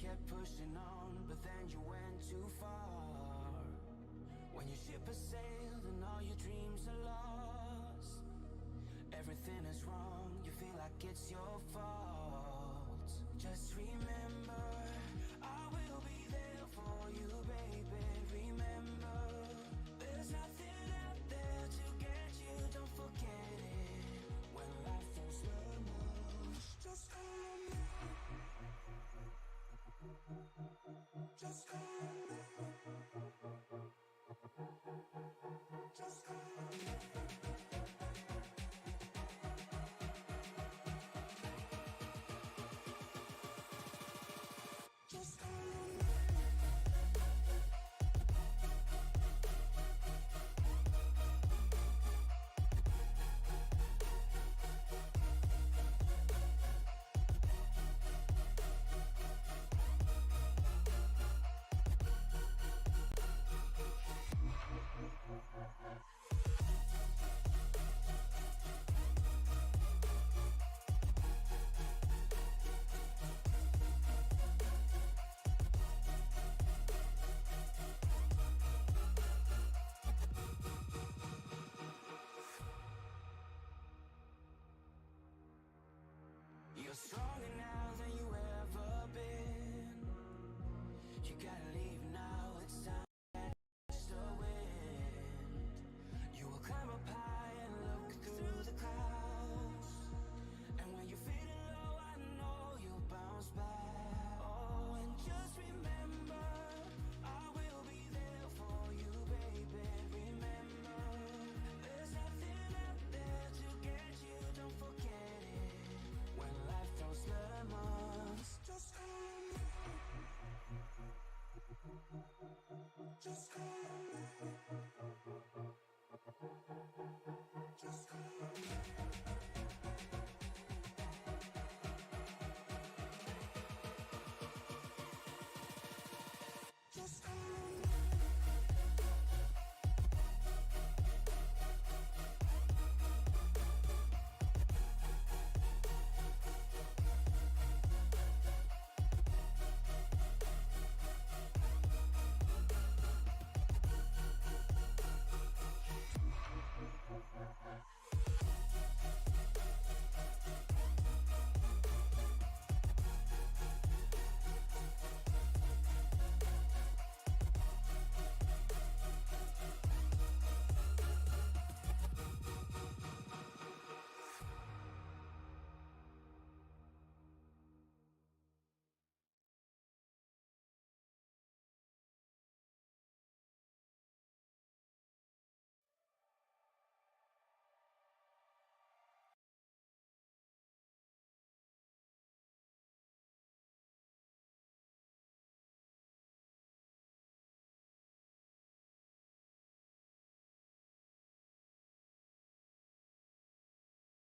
kept pushing on, but then you went too far. When your ship has sailed and all your dreams are lost, everything is wrong, you feel like it's your fault. Just remember, I will be there for you, baby. Remember, there's nothing out there to get you, don't forget it. When life throws lemons, just call on me. Just call on me. Just call on me. Just call on me. You're stronger now than you ever been. You gotta leave now, it's time to catch the wind. You will climb up high and look through the clouds. And when you're feeling low, I know you'll bounce back. Oh, and just remember, I will be there for you, baby. Remember, there's nothing out there to get you, don't forget it. When life throws lemons, just call on me. Just call on me. Just call on me. Just call on me.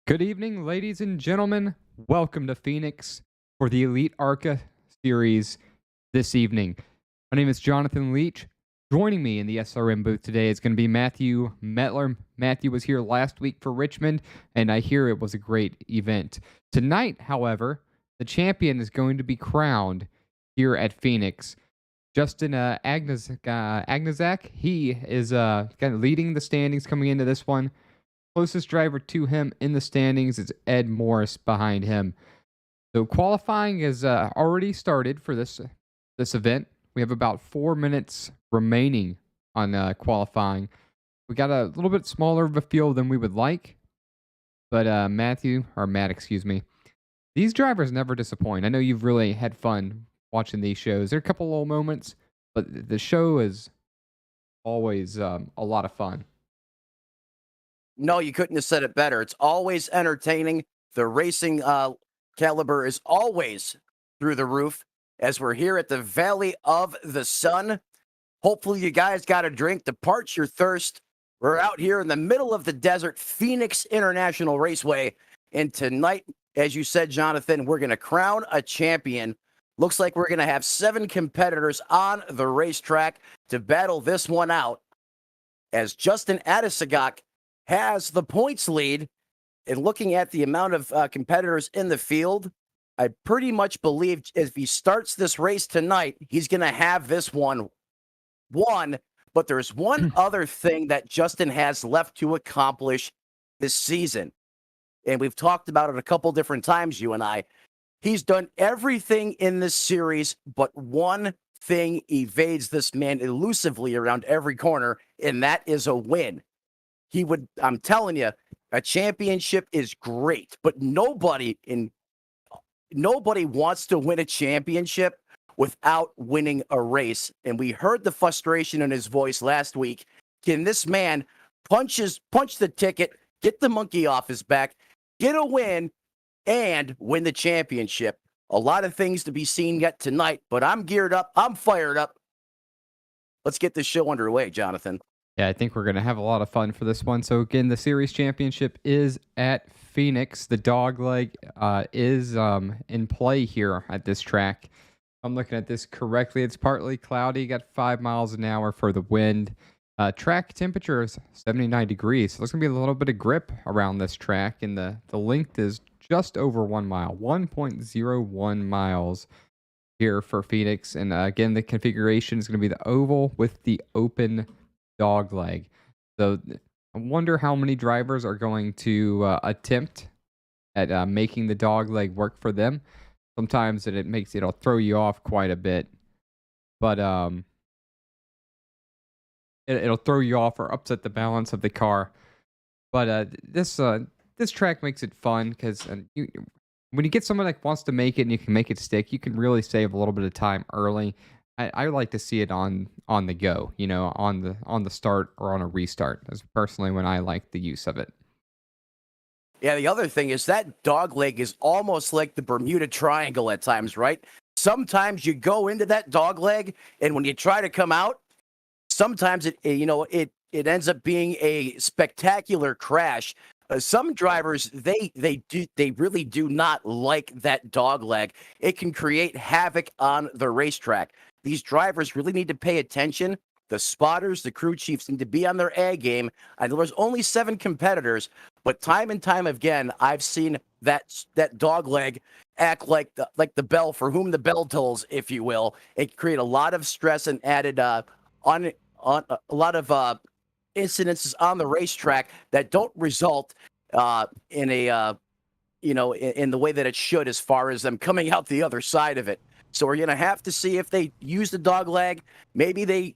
Good evening, ladies and gentlemen. Welcome to Phoenix for the Elite ARCA series this evening. My name is Jonathan Leach. Joining me in the SRM booth today is going to be Matthew Metler. Matthew was here last week for Richmond, and I hear it was a great event. Tonight, however, the champion is going to be crowned here at Phoenix. Justin Agnazak, he is kind of leading the standings coming into this one. Closest driver to him in the standings is Ed Morris behind him. So qualifying has already started for this event. We have about 4 minutes remaining on qualifying. We got a little bit smaller of a field than we would like, but Matt, excuse me. These drivers never disappoint. I know you've really had fun watching these shows. There are a couple little moments, but the show is always a lot of fun. No, you couldn't have said it better. It's always entertaining. The racing caliber is always through the roof as we're here at the Valley of the Sun. Hopefully you guys got a drink to parch your thirst. We're out here in the middle of the desert, Phoenix International Raceway. And tonight, as you said, Jonathan, we're going to crown a champion. Looks like we're going to have 7 competitors on the racetrack to battle this one out, as Justin Adesagak has the points lead. And looking at the amount of competitors in the field, I pretty much believe if he starts this race tonight, he's going to have this one won. But there's one other thing that Justin has left to accomplish this season. And we've talked about it a couple different times, you and I. He's done everything in this series, but one thing evades this man elusively around every corner, and that is a win. I'm telling you, a championship is great, but nobody wants to win a championship without winning a race. And we heard the frustration in his voice last week. Can this man punch the ticket, get the monkey off his back, get a win, and win the championship? A lot of things to be seen yet tonight, but I'm geared up. I'm fired up. Let's get this show underway, Jonathan. Yeah, I think we're going to have a lot of fun for this one. So again, the series championship is at Phoenix. The dog leg is in play here at this track. I'm looking at this correctly. It's partly cloudy. Got 5 miles an hour for the wind. Track temperature is 79 degrees. So there's going to be a little bit of grip around this track. And the length is just over 1 mile, 1.01 miles here for Phoenix. And again, the configuration is going to be the oval with the open dog leg. So I wonder how many drivers are going to attempt at making the dog leg work for them. Sometimes it'll throw you off quite a bit, but it'll throw you off or upset the balance of the car. But this track makes it fun because when you get someone that wants to make it and you can make it stick, you can really save a little bit of time early. I like to see it on the go, on the start or on a restart. That's personally when I like the use of it. Yeah, the other thing is that dog leg is almost like the Bermuda Triangle at times, right? Sometimes you go into that dog leg, and when you try to come out, sometimes it ends up being a spectacular crash. Some drivers, they really do not like that dog leg. It can create havoc on the racetrack. These drivers really need to pay attention. The spotters, the crew chiefs need to be on their A game. I know there's only 7 competitors, but time and time again, I've seen that dog leg act like the bell for whom the bell tolls, if you will. It create a lot of stress and added on a lot of incidences on the racetrack that don't result in a in the way that it should, as far as them coming out the other side of it. So we're gonna have to see if they use the dog leg. Maybe they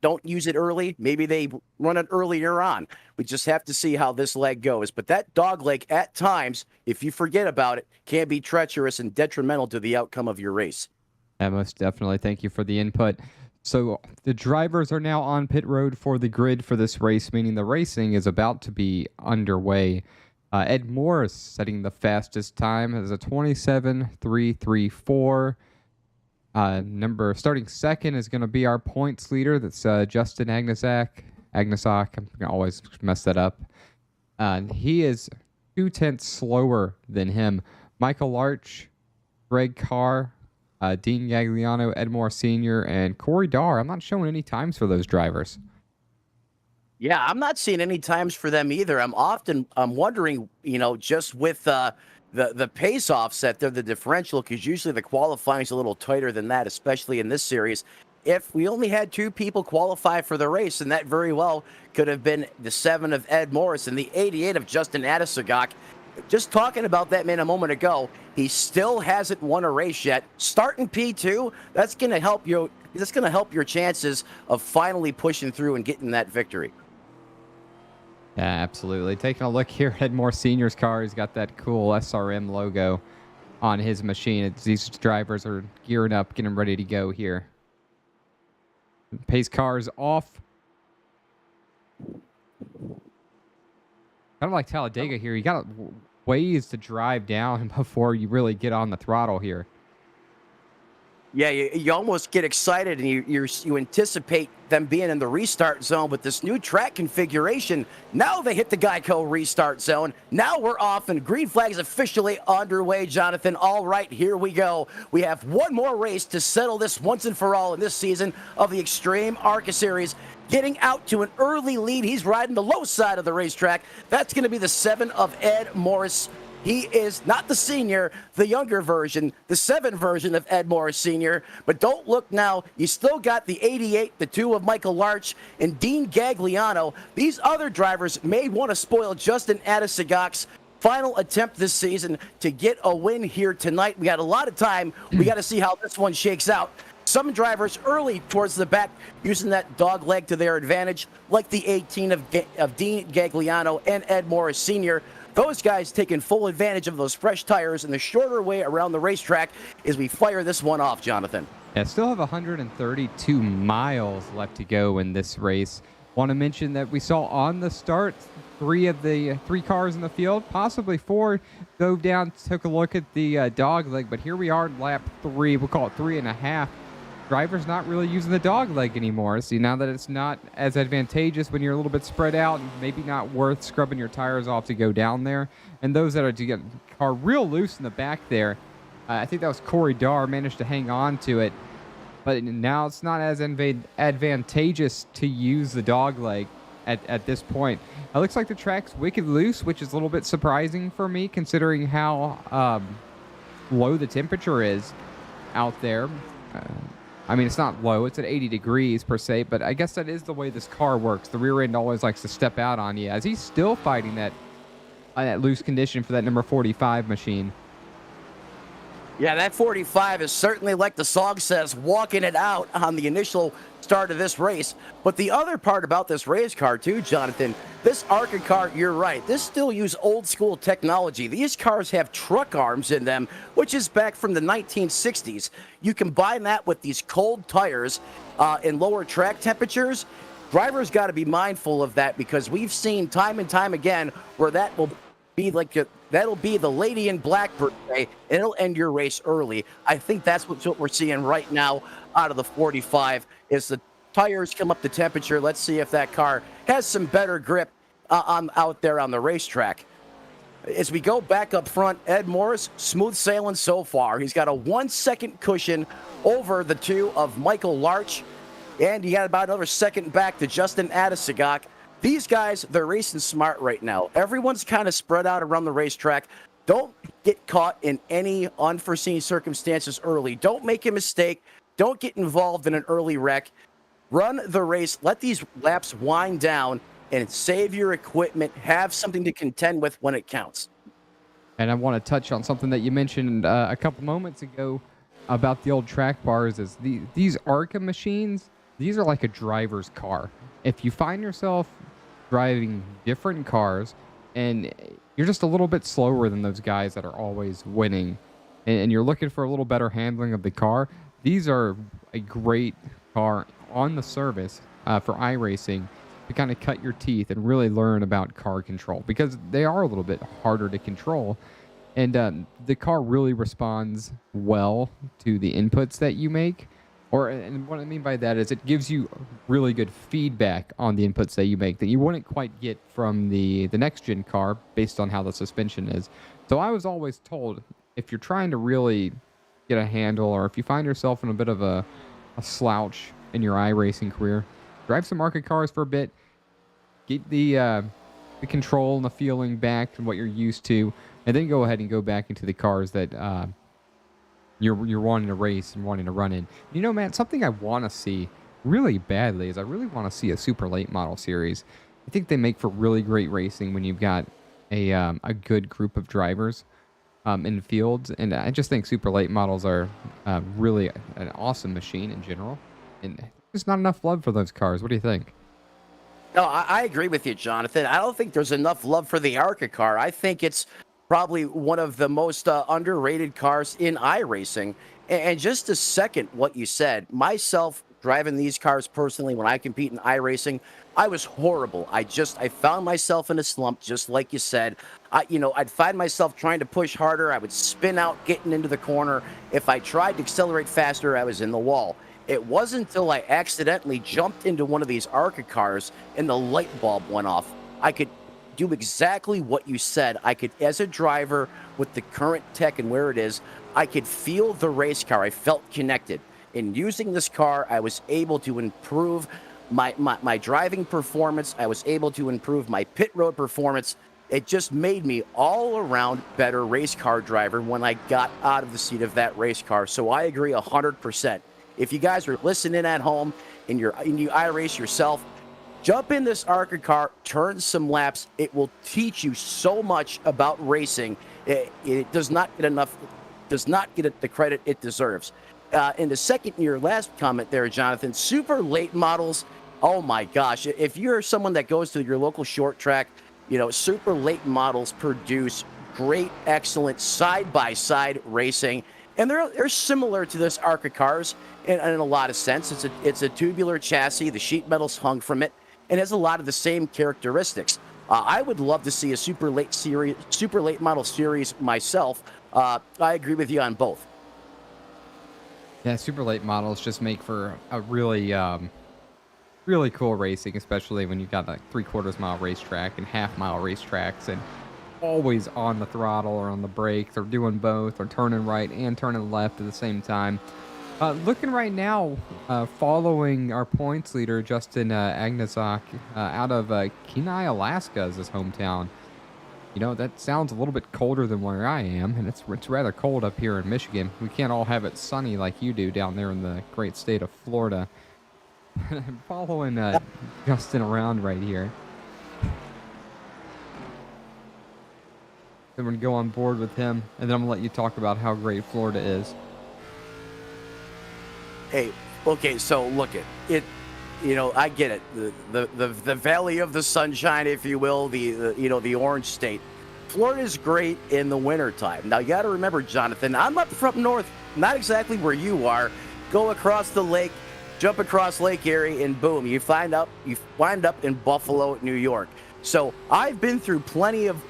don't use it early. Maybe they run it earlier on. We just have to see how this leg goes. But that dog leg, at times, if you forget about it, can be treacherous and detrimental to the outcome of your race. Yeah, most definitely. Thank you for the input. So the drivers are now on pit road for the grid for this race, meaning the racing is about to be underway. Ed Morris setting the fastest time as a 27.334. Starting second is going to be our points leader. That's Justin Agnesak. I'm going to always mess that up. He is 0.2 slower than him. Michael Larch, Greg Carr, Dean Gagliano, Ed Moore Sr., and Corey Darr. I'm not showing any times for those drivers. Yeah, I'm not seeing any times for them either. I'm wondering, just with the pace offset there, the differential, because usually the qualifying is a little tighter than that, especially in this series. If we only had 2 people qualify for the race, and that very well could have been the 7 of Ed Morris and the 88 of Justin Adesagak. Just talking about that man a moment ago, he still hasn't won a race yet. Starting P2, that's going to help you. That's going to help your chances of finally pushing through and getting that victory. Yeah, absolutely. Taking a look here at Ed Moore Sr.'s car, he's got that cool SRM logo on his machine. These drivers are gearing up, getting ready to go here. Pace car is off. Kind of like Talladega here. You got ways to drive down before you really get on the throttle here. Yeah, you almost get excited and you anticipate them being in the restart zone with this new track configuration. Now they hit the Geico restart zone. Now we're off and green flag is officially underway, Jonathan. All right, here we go. We have one more race to settle this once and for all in this season of the Extreme ARCA Series. Getting out to an early lead. He's riding the low side of the racetrack. That's going to be the 7 of Ed Morris He is not the senior, the younger version, the 7 version of Ed Morris Sr. But don't look now. You still got the 88, the 2 of Michael Larch, and Dean Gagliano. These other drivers may want to spoil Justin Adesagac's final attempt this season to get a win here tonight. We got a lot of time. We got to see how this one shakes out. Some drivers early towards the back using that dog leg to their advantage, like the 18 of Dean Gagliano and Ed Morris Sr. Those guys taking full advantage of those fresh tires and the shorter way around the racetrack as we fire this one off, Jonathan. Yeah, still have 132 miles left to go in this race. Want to mention that we saw on the start 3 of the 3 cars in the field, possibly 4, dove down, took a look at the dog leg, but here we are, lap 3. We'll call it 3.5. Drivers not really using the dog leg anymore. See, now that it's not as advantageous when you're a little bit spread out, and maybe not worth scrubbing your tires off to go down there. And those that are to get the car real loose in the back there, I think that was Corey Darr, managed to hang on to it. But now it's not as advantageous to use the dog leg at this point. It looks like the track's wicked loose, which is a little bit surprising for me, considering how low the temperature is out there. I mean, it's not low. It's at 80 degrees per se, but I guess that is the way this car works. The rear end always likes to step out on you, as he's still fighting that loose condition for that number 45 machine. Yeah, that 45 is certainly, like the song says, walking it out on the initial start of this race. But the other part about this race car too, Jonathan, this ARCA car, you're right, this still use old school technology. These cars have truck arms in them, which is back from the 1960s. You combine that with these cold tires and lower track temperatures. Drivers got to be mindful of that, because we've seen time and time again where that will be like that'll be the lady in black per se, and it'll end your race early. I think that's what we're seeing right now out of the 45, is the tires come up to temperature. Let's see if that car has some better grip out there on the racetrack. As we go back up front, Ed Morris, smooth sailing so far. He's got a 1-second cushion over the 2 of Michael Larch, and he got about another second back to Justin Adesagac. These guys, they're racing smart right now. Everyone's kind of spread out around the racetrack. Don't get caught in any unforeseen circumstances early. Don't make a mistake. Don't get involved in an early wreck. Run the race. Let these laps wind down and save your equipment. Have something to contend with when it counts. And I want to touch on something that you mentioned a couple moments ago about the old track bars. Is these ARCA machines, these are like a driver's car. If you find yourself driving different cars and you're just a little bit slower than those guys that are always winning, and you're looking for a little better handling of the car, these are a great car on the service for iRacing to kind of cut your teeth and really learn about car control, because they are a little bit harder to control. And the car really responds well to the inputs that you make. And what I mean by that is it gives you really good feedback on the inputs that you make that you wouldn't quite get from the next-gen car based on how the suspension is. So I was always told, if you're trying to really get a handle, or if you find yourself in a bit of a slouch in your iRacing career, drive some market cars for a bit, get the control and the feeling back to what you're used to, and then go ahead and go back into the cars that you're wanting to race and wanting to run in. You know, man, something I want to see really badly is I really want to see a super late model series. I think they make for really great racing when you've got a good group of drivers in fields, and I just think super late models are really an awesome machine in general, and there's not enough love for those cars. What do you think? No, I agree with you, Jonathan. I don't think there's enough love for the ARCA car. I think it's probably one of the most underrated cars in iRacing. And just to second what you said, myself driving these cars personally when I compete in iRacing, I was horrible. I found myself in a slump, just like you said. I'd find myself trying to push harder. I would spin out getting into the corner. If I tried to accelerate faster, I was in the wall. It wasn't until I accidentally jumped into one of these ARCA cars and the light bulb went off. I could do exactly what you said. I could, as a driver with the current tech and where it is, I could feel the race car. I felt connected. In using this car, I was able to improve my driving performance. I was able to improve my pit road performance. it just made me all around better race car driver when I got out of the seat of that race car. So I agree 100%. If you guys are listening at home and you iRace yourself, jump in this ARCA car, turn some laps. It will teach you so much about racing. It does not get the credit it deserves. In the second year, last comment there, Jonathan, super late models. Oh my gosh. If you're someone that goes to your local short track, super late models produce great, excellent side-by-side racing. And they're similar to this ARCA cars in a lot of sense. It's a tubular chassis. The sheet metal's hung from it and has a lot of the same characteristics. I would love to see a super late model series myself. I agree with you on both. Yeah, super late models just make for a really, really cool racing, especially when you've got like 3/4 mile racetrack and half-mile racetracks and always on the throttle or on the brakes or doing both or turning right and turning left at the same time. Looking right now, following our points leader, Justin Agnazak, out of Kenai, Alaska is his hometown. That sounds a little bit colder than where I am, and it's rather cold up here in Michigan. We can't all have it sunny like you do down there in the great state of Florida. Following Justin around right here. Then we're going to go on board with him, and then I'm going to let you talk about how great Florida is. Hey, okay, so look it. I get it. The Valley of the Sunshine, if you will, the Orange State. Florida's great in the wintertime. Now you got to remember, Jonathan, I'm up from north, not exactly where you are. Go across the lake, jump across Lake Erie, and boom, you wind up in Buffalo, New York. So I've been through plenty of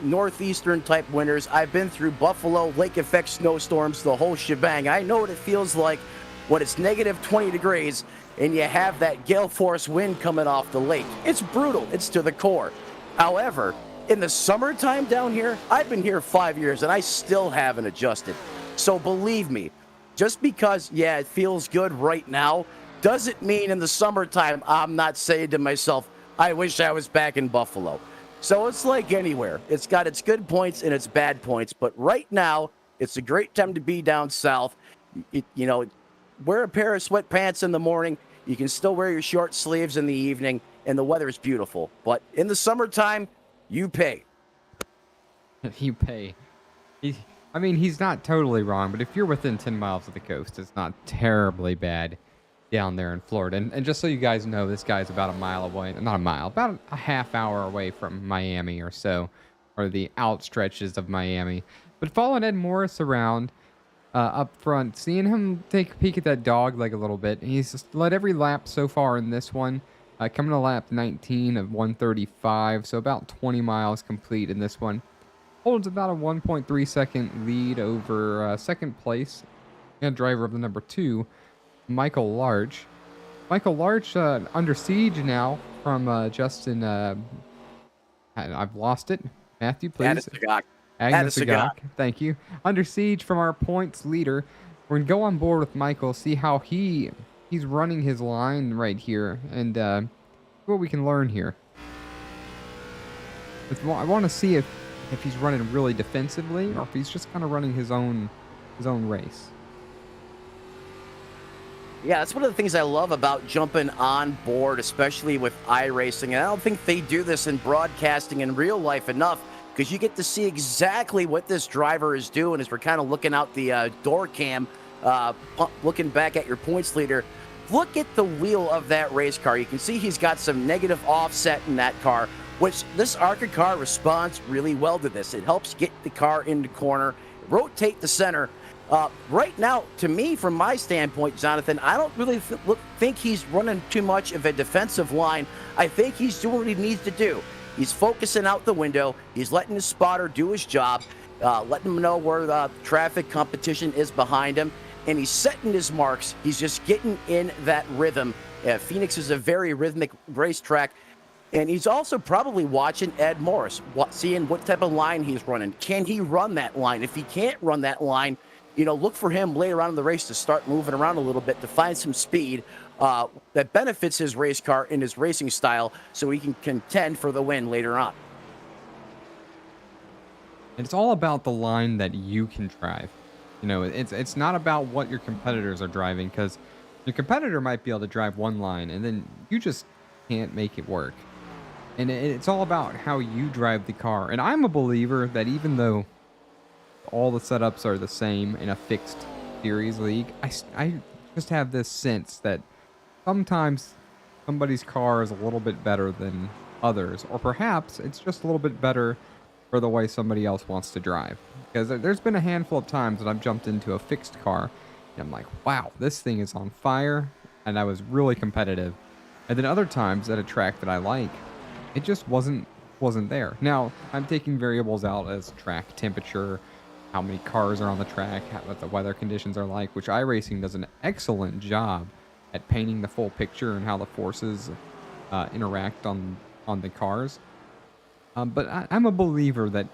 northeastern type winters. I've been through Buffalo, lake effect snowstorms, the whole shebang. I know what it feels like when it's negative 20 degrees and you have that gale force wind coming off the lake. It's brutal. It's to the core. However, in the summertime down here, I've been here 5 years and I still haven't adjusted. So believe me, just because, it feels good right now, doesn't mean in the summertime I'm not saying to myself, I wish I was back in Buffalo. So it's like anywhere. It's got its good points and its bad points. But right now, it's a great time to be down south. Wear a pair of sweatpants in the morning. You can still wear your short sleeves in the evening, and the weather is beautiful. But in the summertime, you pay. You pay. He's not totally wrong, but if you're within 10 miles of the coast, it's not terribly bad down there in Florida. And just so you guys know, this guy's about a mile away. Not a mile, about a half hour away from Miami or so, or the outstretches of Miami. But following Ed Morris around up front, seeing him take a peek at that dog leg a little bit. He's just led every lap so far in this one. Coming to lap 19 of 135, so about 20 miles complete in this one. Holds about a 1.3 second lead over second place and driver of the number 2, Michael Large. Michael Large under siege now from Justin. I've lost it. Matthew, please. Agnes Agak. Thank you. Under siege from our points leader. We're going to go on board with Michael, see how he's running his line right here, and what we can learn here. I want to see if he's running really defensively or if he's just kind of running his own race. Yeah, that's one of the things I love about jumping on board, especially with iRacing. And I don't think they do this in broadcasting in real life enough, because you get to see exactly what this driver is doing as we're kind of looking out the door cam, looking back at your points leader. Look at the wheel of that race car. You can see he's got some negative offset in that car, which this ARCA car responds really well to this. It helps get the car into corner, rotate the center. Right now, to me, from my standpoint, Jonathan, I don't really think he's running too much of a defensive line. I think he's doing what he needs to do. He's focusing out the window. He's letting his spotter do his job, letting him know where the traffic competition is behind him, and he's setting his marks. He's just getting in that rhythm. Phoenix is a very rhythmic racetrack, and he's also probably watching Ed Morris, seeing what type of line he's running. Can he run that line? If he can't run that line, look for him later on in the race to start moving around a little bit to find some speed that benefits his race car and his racing style so he can contend for the win later on. And it's all about the line that you can drive. You know, it's not about what your competitors are driving, because your competitor might be able to drive one line and then you just can't make it work. And it's all about how you drive the car. And I'm a believer that even though all the setups are the same in a fixed series league, I just have this sense that sometimes somebody's car is a little bit better than others, or perhaps it's just a little bit better for the way somebody else wants to drive. Because there's been a handful of times that I've jumped into a fixed car and I'm like, wow, this thing is on fire, and I was really competitive. And then other times at a track that I like, it just wasn't there. Now, I'm taking variables out as track temperature, how many cars are on the track, what the weather conditions are like, which iRacing does an excellent job at painting the full picture and how the forces interact on the cars. But I'm a believer that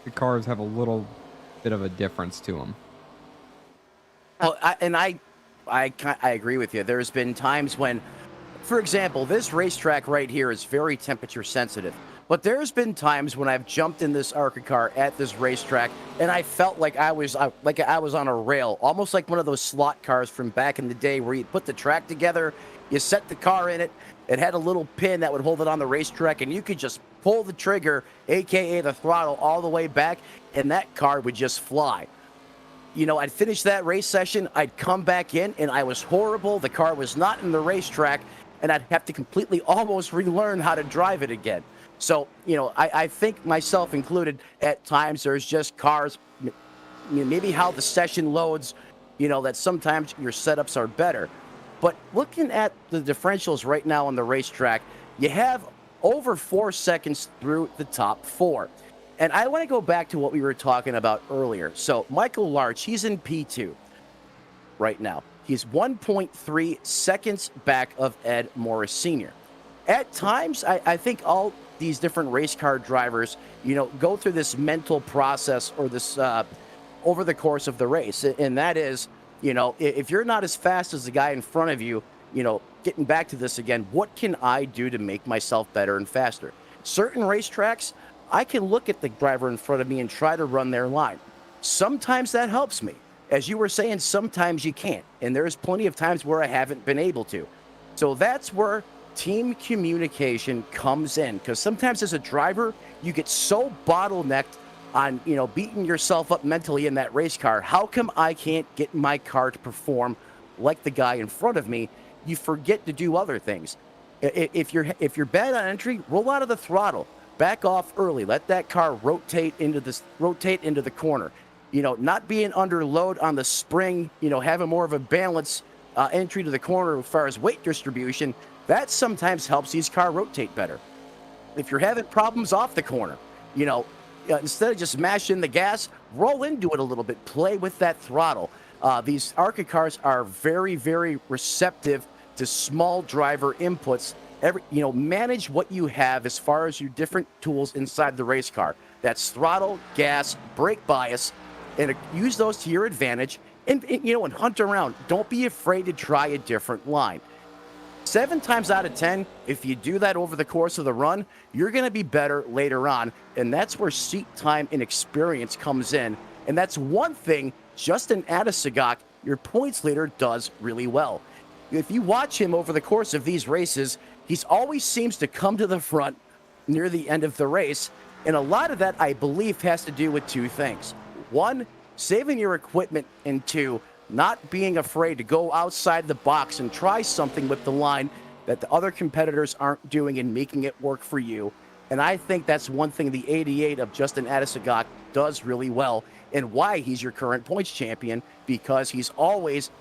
the cars have a little bit of a difference to them. Well, I agree with you. There's been times when, for example, this racetrack right here is very temperature sensitive. But there's been times when I've jumped in this ARCA car at this racetrack and I felt like I was on a rail, almost like one of those slot cars from back in the day where you put the track together, you set the car in it, it had a little pin that would hold it on the racetrack, and you could just pull the trigger, aka the throttle, all the way back, and that car would just fly. You know, I'd finish that race session, I'd come back in, and I was horrible. The car was not in the racetrack, and I'd have to completely almost relearn how to drive it again. So, you know, I think myself included, at times there's just cars, maybe how the session loads, you know, that sometimes your setups are better. But looking at the differentials right now on the racetrack, you have over 4 seconds through the top 4. And I want to go back to what we were talking about earlier. So Michael Larch, he's in P2 right now. He's 1.3 seconds back of Ed Morris Sr. At times, I think all these different race car drivers, you know, go through this mental process or this over the course of the race. And that is, you know, if you're not as fast as the guy in front of you, you know, getting back to this again, what can I do to make myself better and faster? Certain racetracks, I can look at the driver in front of me and try to run their line. Sometimes that helps me. As you were saying, sometimes you can't. And there's plenty of times where I haven't been able to. So that's where team communication comes in, because sometimes as a driver, you get so bottlenecked on, you know, beating yourself up mentally in that race car. How come I can't get my car to perform like the guy in front of me? You forget to do other things. If you're bad on entry, roll out of the throttle, back off early, let that car rotate into the corner. You know, not being under load on the spring, you know, having more of a balance entry to the corner as far as weight distribution. That sometimes helps these cars rotate better. If you're having problems off the corner, you know, instead of just mashing the gas, roll into it a little bit, play with that throttle. These ARCA cars are very, very receptive to small driver inputs. Manage what you have as far as your different tools inside the race car. That's throttle, gas, brake bias, and use those to your advantage. And hunt around. Don't be afraid to try a different line. 7 times out of 10, if you do that over the course of the run, you're going to be better later on. And that's where seat time and experience comes in. And that's one thing Justin Adesagak, your points leader, does really well. If you watch him over the course of these races, he always seems to come to the front near the end of the race. And a lot of that, I believe, has to do with 2 things. 1, saving your equipment, and 2, not being afraid to go outside the box and try something with the line that the other competitors aren't doing and making it work for you. And I think that's one thing the 88 of Justin Adesagak does really well, and why he's your current points champion, because he's always,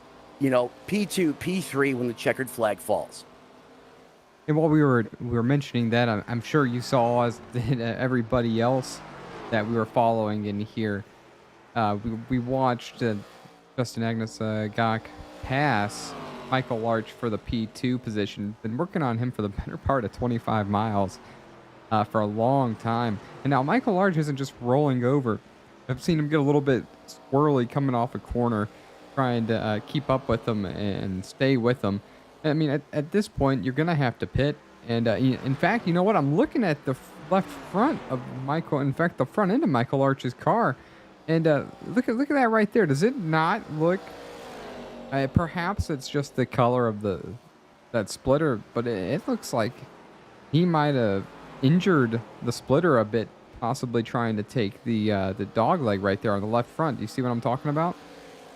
P2, P3 when the checkered flag falls. And while we were mentioning that, I'm sure you saw, as did everybody else that we were following in here. We watched Justin Adesagak pass Michael Larch for the P2 position. Been working on him for the better part of 25 miles for a long time. And now Michael Larch isn't just rolling over. I've seen him get a little bit squirrely coming off a corner, trying to keep up with them and stay with them. I mean, at this point, you're going to have to pit. And in fact, you know what? I'm looking at left front of Michael. In fact, the front end of Michael Arch's car. And look at that right there. Does it not look? Perhaps it's just the color of that splitter, but it looks like he might have injured the splitter a bit, possibly trying to take the dog leg right there on the left front. Do you see what I'm talking about?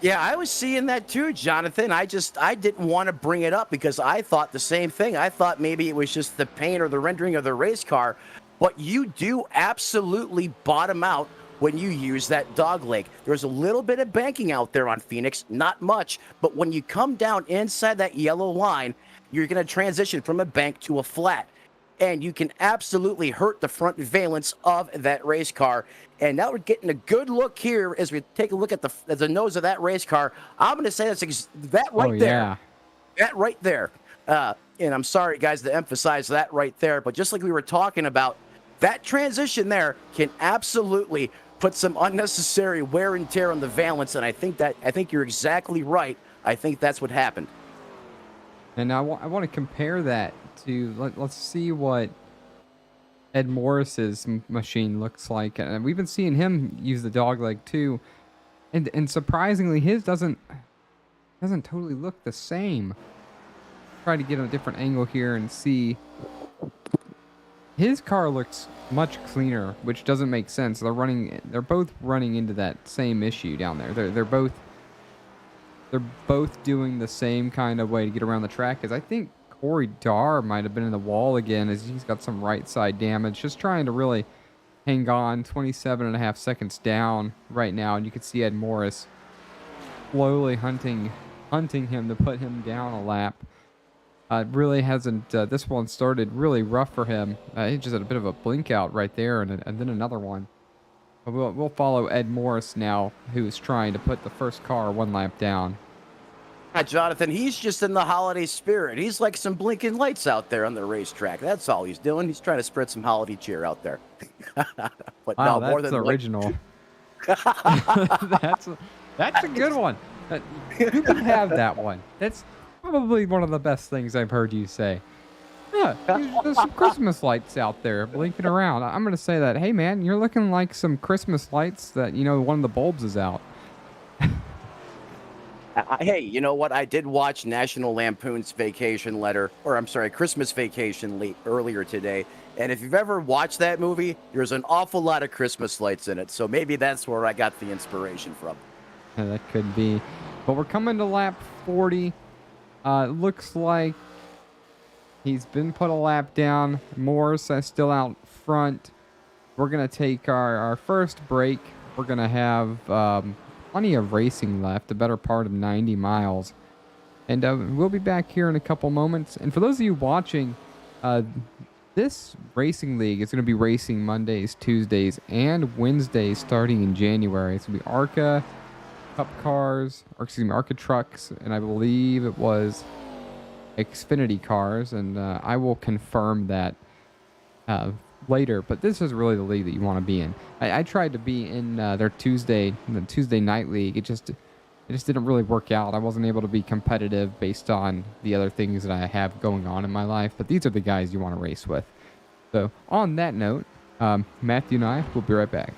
Yeah, I was seeing that too, Jonathan. I didn't want to bring it up because I thought the same thing. I thought maybe it was just the paint or the rendering of the race car, but you do absolutely bottom out when you use that dog leg. There's a little bit of banking out there on Phoenix, not much, but when you come down inside that yellow line, you're going to transition from a bank to a flat. And you can absolutely hurt the front valence of that race car. And now we're getting a good look here as we take a look at the nose of that race car. I'm going to say that right there. Yeah. That right there. And I'm sorry, guys, to emphasize that right there. But just like we were talking about, that transition there can absolutely put some unnecessary wear and tear on the valence. And I think you're exactly right. I think that's what happened. And I want to compare that to, let's see what Ed Morris's machine looks like. And we've been seeing him use the dog leg too. And surprisingly, his doesn't totally look the same. Try to get a different angle here and see. His car looks much cleaner, which doesn't make sense. They're both running into that same issue down there. They're both doing the same kind of way to get around the track. Because I think Corey Darr might have been in the wall again, as he's got some right side damage. Just trying to really hang on. 27.5 seconds down right now, and you can see Ed Morris slowly hunting him to put him down a lap. Really hasn't. This one started really rough for him. He just had a bit of a blink out right there, and then another one. But we'll follow Ed Morris now, who's trying to put the first car one lap down. Jonathan, he's just in the holiday spirit. He's like some blinking lights out there on the racetrack. That's all he's doing. He's trying to spread some holiday cheer out there. But Wow, no, more that's than original. That's a good one. You can have that one. That's probably one of the best things I've heard you say. Yeah, there's some Christmas lights out there blinking around. I'm going to say that, hey man, you're looking like some Christmas lights that, one of the bulbs is out. Hey, you know what? I did watch National Lampoon's Christmas Vacation earlier today. And if you've ever watched that movie, there's an awful lot of Christmas lights in it. So maybe that's where I got the inspiration from. Yeah, that could be. But we're coming to lap 40. Looks like he's been put a lap down. Morris is still out front. We're going to take our first break. We're going to have plenty of racing left, the better part of 90 miles. And we'll be back here in a couple moments. And for those of you watching, this racing league is going to be racing Mondays, Tuesdays, and Wednesdays starting in January. It's going to be ARCA Cup cars, ARCA trucks, and I believe it was Xfinity cars. And I will confirm that later. But this is really the league that you want to be in. I tried to be in the Tuesday night league. It just didn't really work out. I wasn't able to be competitive based on the other things that I have going on in my life. But these are the guys you want to race with. So on that note, Matthew and I will be right back.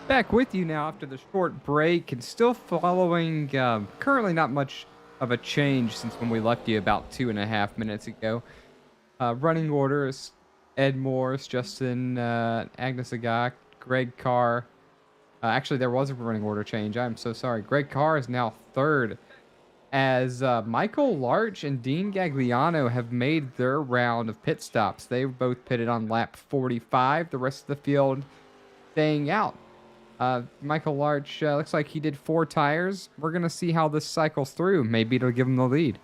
Back with you now after the short break and still following currently not much of a change since when we left you about 2.5 minutes ago. Running orders: Ed Morris, Justin Agnes Agak, Greg Carr. Actually, there was a running order change. I'm so sorry. Greg Carr is now third, as Michael Larch and Dean Gagliano have made their round of pit stops. They both pitted on lap 45. The rest of the field staying out. Michael Larch looks like he did 4 tires. We're going to see how this cycles through. Maybe it'll give him the lead.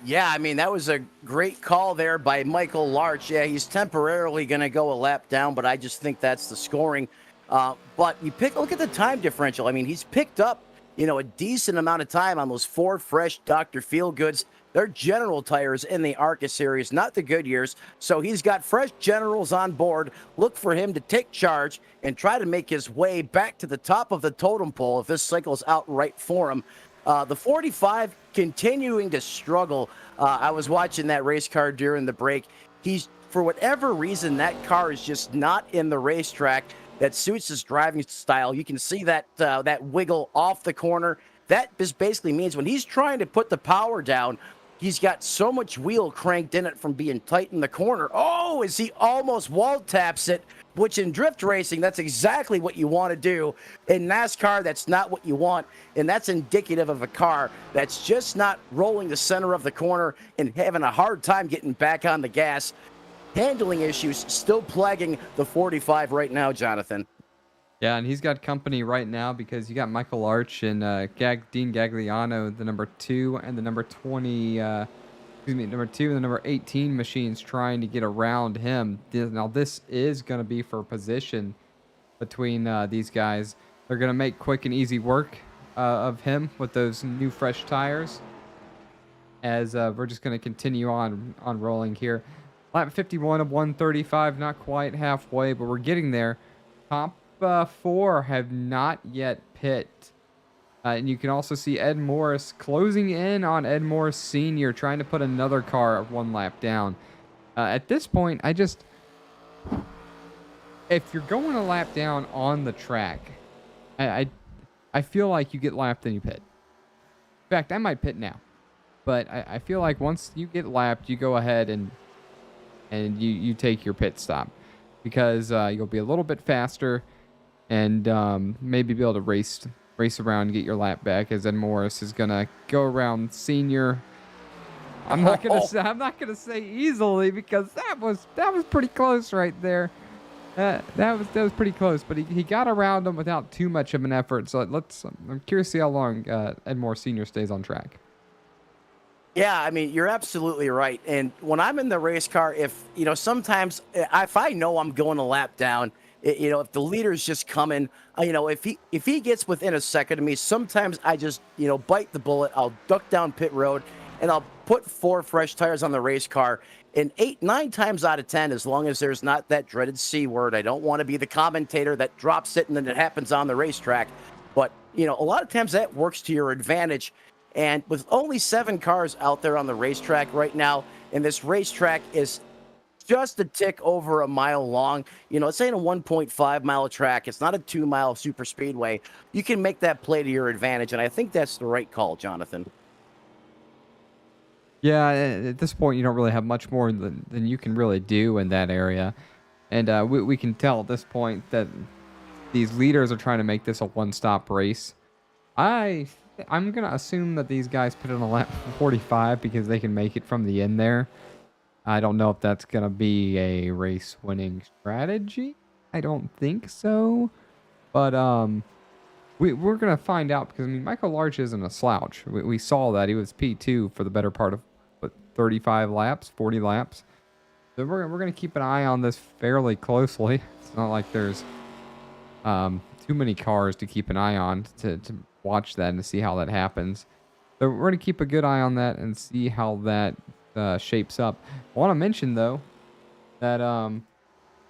Yeah, I mean, that was a great call there by Michael Larch. Yeah, he's temporarily going to go a lap down, but I just think that's the scoring. But look at the time differential. I mean, he's picked up, a decent amount of time on those 4 fresh Dr. Feelgoods. They're general tires in the ARCA series, not the Goodyears. So he's got fresh generals on board. Look for him to take charge and try to make his way back to the top of the totem pole if this cycle's out right for him. The 45 continuing to struggle. I was watching that race car during the break. For whatever reason, that car is just not in the racetrack that suits his driving style. You can see that wiggle off the corner. That just basically means when he's trying to put the power down, he's got so much wheel cranked in it from being tight in the corner. Oh, as he almost wall taps it, which in drift racing, that's exactly what you want to do. In NASCAR, that's not what you want, and that's indicative of a car that's just not rolling the center of the corner and having a hard time getting back on the gas. Handling issues still plaguing the 45 right now, Jonathan. Yeah, and he's got company right now because you got Michael Arch and Dean Gagliano, the number 2 and the number 20, number 2 and the number 18 machines trying to get around him. Now, this is going to be for position between these guys. They're going to make quick and easy work of him with those new fresh tires, as we're just going to continue on rolling here. Lap 51 of 135, not quite halfway, but we're getting there. Top 4 have not yet pit. And you can also see Ed Morris closing in on Ed Morris Sr., trying to put another car 1 lap down. At this point, if you're going a lap down on the track, I feel like you get lapped and you pit. In fact, I might pit now. But I feel like once you get lapped, you go ahead and you take your pit stop, because you'll be a little bit faster and maybe be able to race around and get your lap back, as Ed Morris is gonna go around Senior. I'm not gonna say easily, because that was pretty close right there. That was pretty close, but he got around him without too much of an effort. So I'm curious to see how long Ed Morris Senior stays on track. Yeah, I mean, you're absolutely right. And when I'm in the race car, sometimes if I know I'm going a lap down, if the leader's just coming, if he gets within a second of me, sometimes I just, bite the bullet. I'll duck down pit road and I'll put 4 fresh tires on the race car. And 9 times out of 10, as long as there's not that dreaded C word, I don't want to be the commentator that drops it and then it happens on the racetrack. But, a lot of times that works to your advantage. And with only 7 cars out there on the racetrack right now, and this racetrack is just a tick over a mile long, it's ain't a 1.5 mile track. It's not a 2 mile super speedway. You can make that play to your advantage, and I think that's the right call, Jonathan. Yeah, at this point, you don't really have much more than you can really do in that area. And we can tell at this point that these leaders are trying to make this a one-stop race. I'm going to assume that these guys put in a lap 45 because they can make it from the end there. I don't know if that's going to be a race-winning strategy. I don't think so. But we're going to find out, because, Michael Larch isn't a slouch. We saw that. He was P2 for the better part of 35 laps, 40 laps. So we're going to keep an eye on this fairly closely. It's not like there's too many cars to keep an eye on to watch that and to see how that happens. So we're going to keep a good eye on that and see how that shapes up. I want to mention, though, that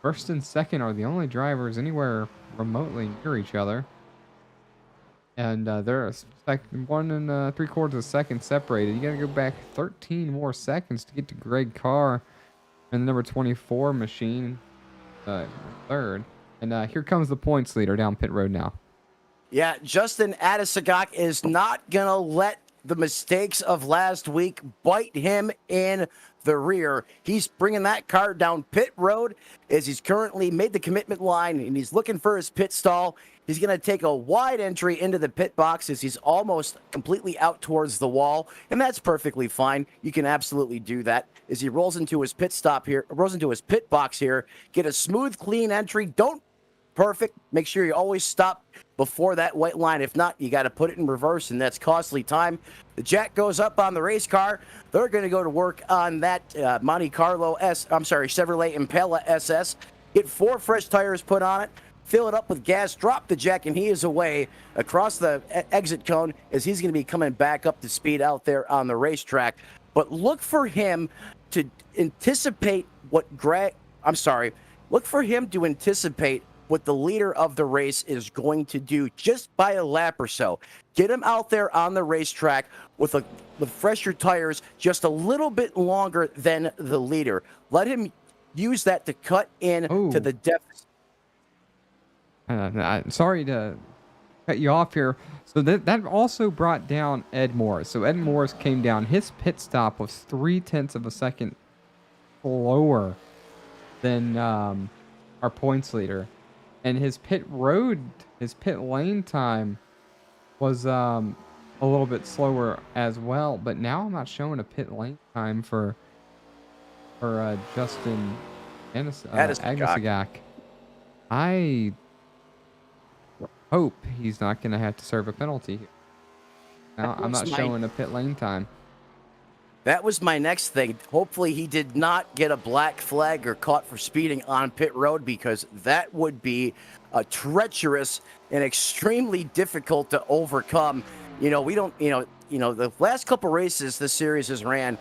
first and second are the only drivers anywhere remotely near each other. And they're 1 and 3/4 of a second separated. You got to go back 13 more seconds to get to Greg Carr and the number 24 machine, third. And here comes the points leader down pit road now. Yeah, Justin Adesagak is not going to let the mistakes of last week bite him in the rear. He's bringing that car down pit road as he's currently made the commitment line, and he's looking for his pit stall. He's going to take a wide entry into the pit box as he's almost completely out towards the wall, and that's perfectly fine. You can absolutely do that as he rolls into his pit box here. Get a smooth, clean entry. Don't perfect. Make sure you always stop before that white line. If not, you got to put it in reverse, and that's costly time. The jack goes up on the race car. They're going to go to work on that Chevrolet Impala SS. Get 4 fresh tires put on it. Fill it up with gas, drop the jack, and he is away across the exit cone as he's going to be coming back up to speed out there on the racetrack. But look for him to anticipate what the leader of the race is going to do just by a lap or so. Get him out there on the racetrack with fresher tires just a little bit longer than the leader. Let him use that to cut in to the deficit. Sorry to cut you off here. So that also brought down Ed Morris. So Ed Morris came down. His pit stop was 0.3 of a second slower than our points leader. And his pit lane time was a little bit slower as well. But now I'm not showing a pit lane time for Justin Adesagak. I hope he's not going to have to serve a penalty here. Now, I'm not showing a pit lane time. That was my next thing. Hopefully he did not get a black flag or caught for speeding on pit road, because that would be treacherous and extremely difficult to overcome. The last couple races this series has ran,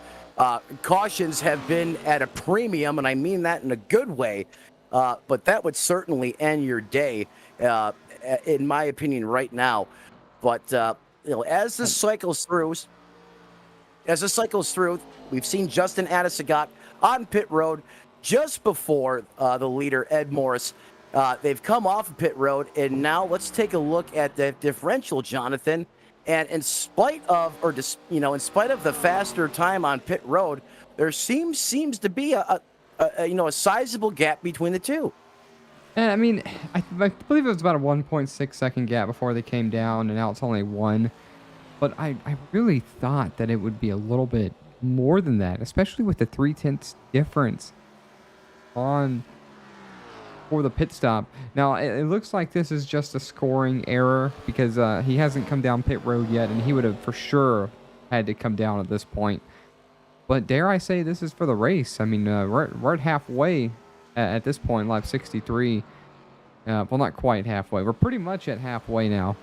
cautions have been at a premium, and I mean that in a good way. But that would certainly end your day, in my opinion, right now. But as this cycles through, we've seen Justin Adesagak on pit road just before the leader, Ed Morris. They've come off of pit road, and now let's take a look at the differential, Jonathan. And in spite of the faster time on pit road, there seems to be a sizable gap between the two. And I mean, I believe it was about a 1.6 second gap before they came down, and now it's only 1. But I really thought that it would be a little bit more than that, especially with the 0.3 difference for the pit stop. Now, it looks like this is just a scoring error, because he hasn't come down pit road yet, and he would have for sure had to come down at this point. But dare I say, this is for the race. I mean, we're at halfway at this point, lap 63. Well, not quite halfway. We're pretty much at halfway now.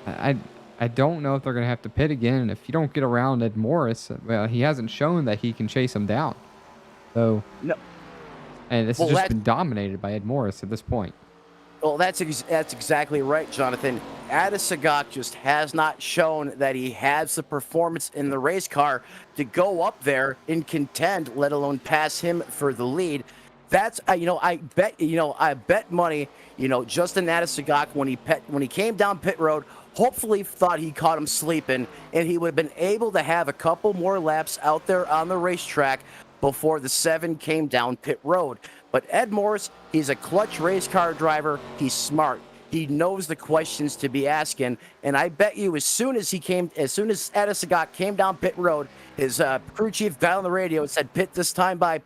I don't know if they're going to have to pit again. And if you don't get around Ed Morris, well, he hasn't shown that he can chase him down. So, no. And this has just been dominated by Ed Morris at this point. Well, that's exactly right, Jonathan. Adesagak just has not shown that he has the performance in the race car to go up there and contend, let alone pass him for the lead. That's I bet money, Justin Adesagak, when he came down pit road, hopefully thought he caught him sleeping, and he would have been able to have a couple more laps out there on the racetrack before the 7 came down pit road. But Ed Morris, he's a clutch race car driver. He's smart. He knows the questions to be asking, and I bet you as soon as Adesagak came down pit road, his crew chief got on the radio and said, pit this time by,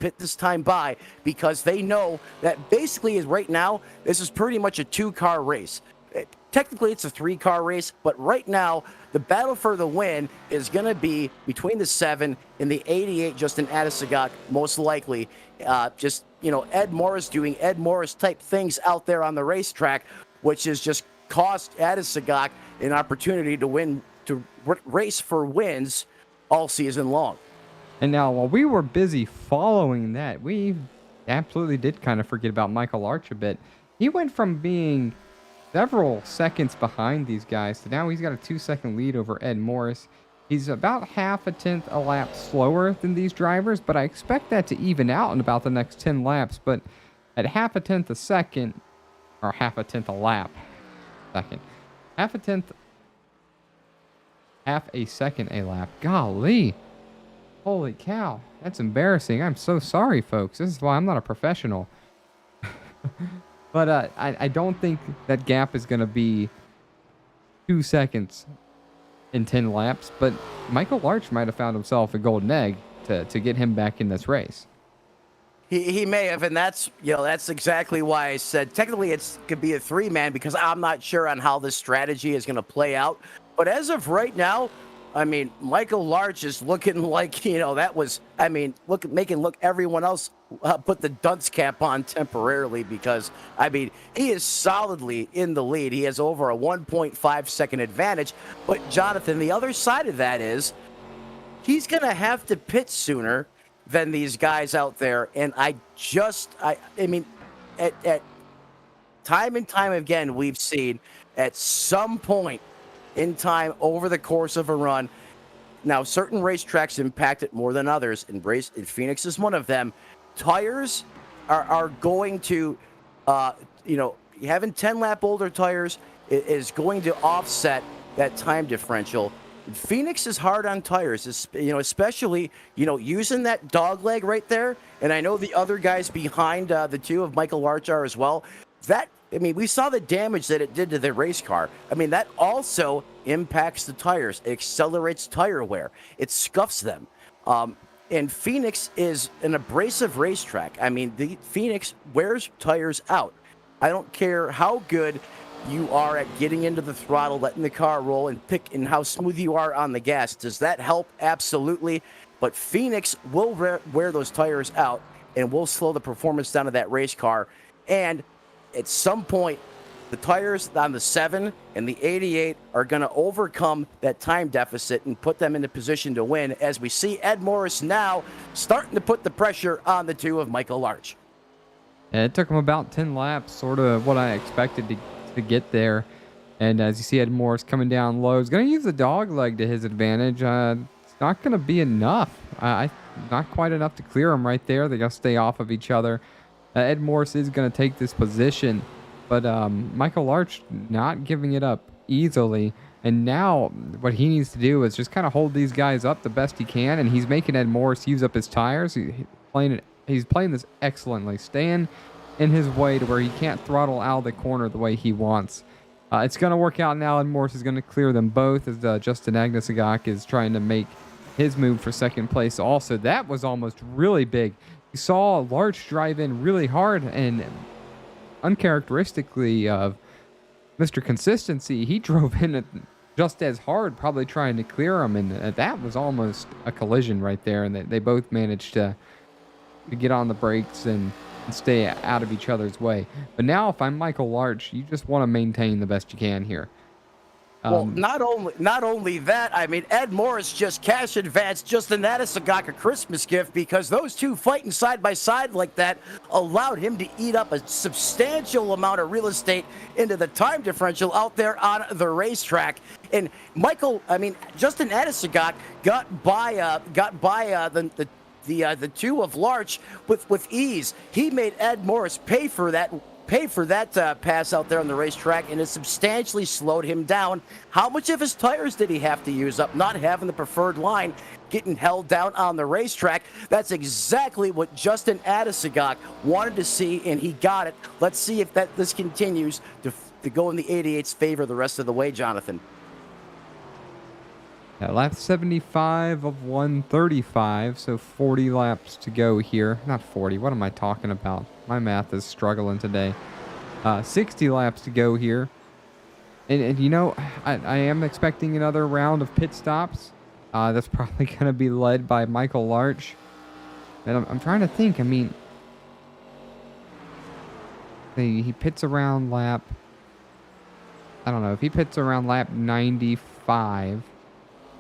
because they know that basically right now, this is pretty much a 2-car race. Technically, it's a 3-car race, but right now, the battle for the win is going to be between the 7 and the 88, Justin Adesagak, most likely. Ed Morris doing Ed Morris type things out there on the racetrack, which has just cost Adesagak an opportunity to win, to race for wins all season long. And now, while we were busy following that, we absolutely did kind of forget about Michael Arch a bit. He went from being several seconds behind these guys to now he's got a 2-second lead over Ed Morris. He's about 0.5 a lap slower than these drivers, but I expect that to even out in about the next 10 laps. But at 0.5 a second, or half a tenth a lap. Half a second a lap. Golly. Holy cow. That's embarrassing. I'm so sorry, folks. This is why I'm not a professional. But I don't think that gap is going to be 2 seconds in 10 laps. But Michael Larch might have found himself a golden egg to get him back in this race. He may have, and that's exactly why I said technically it could be a 3-man, because I'm not sure on how this strategy is going to play out. But as of right now, I mean, Michael Larch is looking like, that was, I mean, making everyone else put the dunce cap on temporarily, because, I mean, he is solidly in the lead. He has over a 1.5 second advantage. But Jonathan, the other side of that is he's going to have to pit sooner than these guys out there. And I mean, at time and time again, we've seen at some point in time over the course of a run. Now, certain racetracks impact it more than others, and Phoenix is one of them. Tires are going to, having 10-lap older tires is going to offset that time differential. Phoenix is hard on tires, especially, using that dog leg right there. And I know the other guys behind the two of Michael Larch are as well. We saw the damage that it did to the race car. I mean, that also impacts the tires. It accelerates tire wear. It scuffs them. And Phoenix is an abrasive racetrack. I mean, the Phoenix wears tires out. I don't care how good you are at getting into the throttle, letting the car roll, and how smooth you are on the gas. Does that help? Absolutely. But Phoenix will wear those tires out and will slow the performance down of that race car. And at some point, the tires on the 7 and the 88 are going to overcome that time deficit and put them in a position to win, as we see Ed Morris now starting to put the pressure on the two of Michael Larch. And it took him about 10 laps, sort of what I expected to get there. And as you see Ed Morris coming down low, he's going to use the dog leg to his advantage. It's not going to be enough. Not quite enough to clear him right there. They got to stay off of each other. Ed Morris is going to take this position, but Michael Larch not giving it up easily. And now what he needs to do is just kind of hold these guys up the best he can, and he's making Ed Morris use up his tires. He's playing this excellently, staying in his way to where he can't throttle out of the corner the way he wants. It's going to work out now. Ed Morris is going to clear them both, as Justin Agnesagak is trying to make his move for second place also. That was almost really big. You saw Larch drive in really hard, and uncharacteristically of Mr. Consistency, he drove in just as hard, probably trying to clear him, and that was almost a collision right there, and they both managed to get on the brakes and stay out of each other's way. But now, if I'm Michael Larch, you just want to maintain the best you can here. Well, not only that, I mean, Ed Morris just cash advanced Justin Agnesagak a Christmas gift, because those two fighting side by side like that allowed him to eat up a substantial amount of real estate into the time differential out there on the racetrack. And Justin Agnesagak got by the two of Larch with ease. He made Ed Morris pay for that pass out there on the racetrack, and it substantially slowed him down. How much of his tires did he have to use up, not having the preferred line, getting held down on the racetrack? That's exactly what Justin Agnesagak wanted to see, and he got it. Let's see if this continues to go in the 88's favor the rest of the way, Jonathan. Lap 75 of 135, so 40 laps to go here. Not 40, what am I talking about? My math is struggling today. 60 laps to go here. And I am expecting another round of pit stops. That's probably going to be led by Michael Larch. And I'm trying to think, he pits around lap, I don't know, if he pits around lap 95,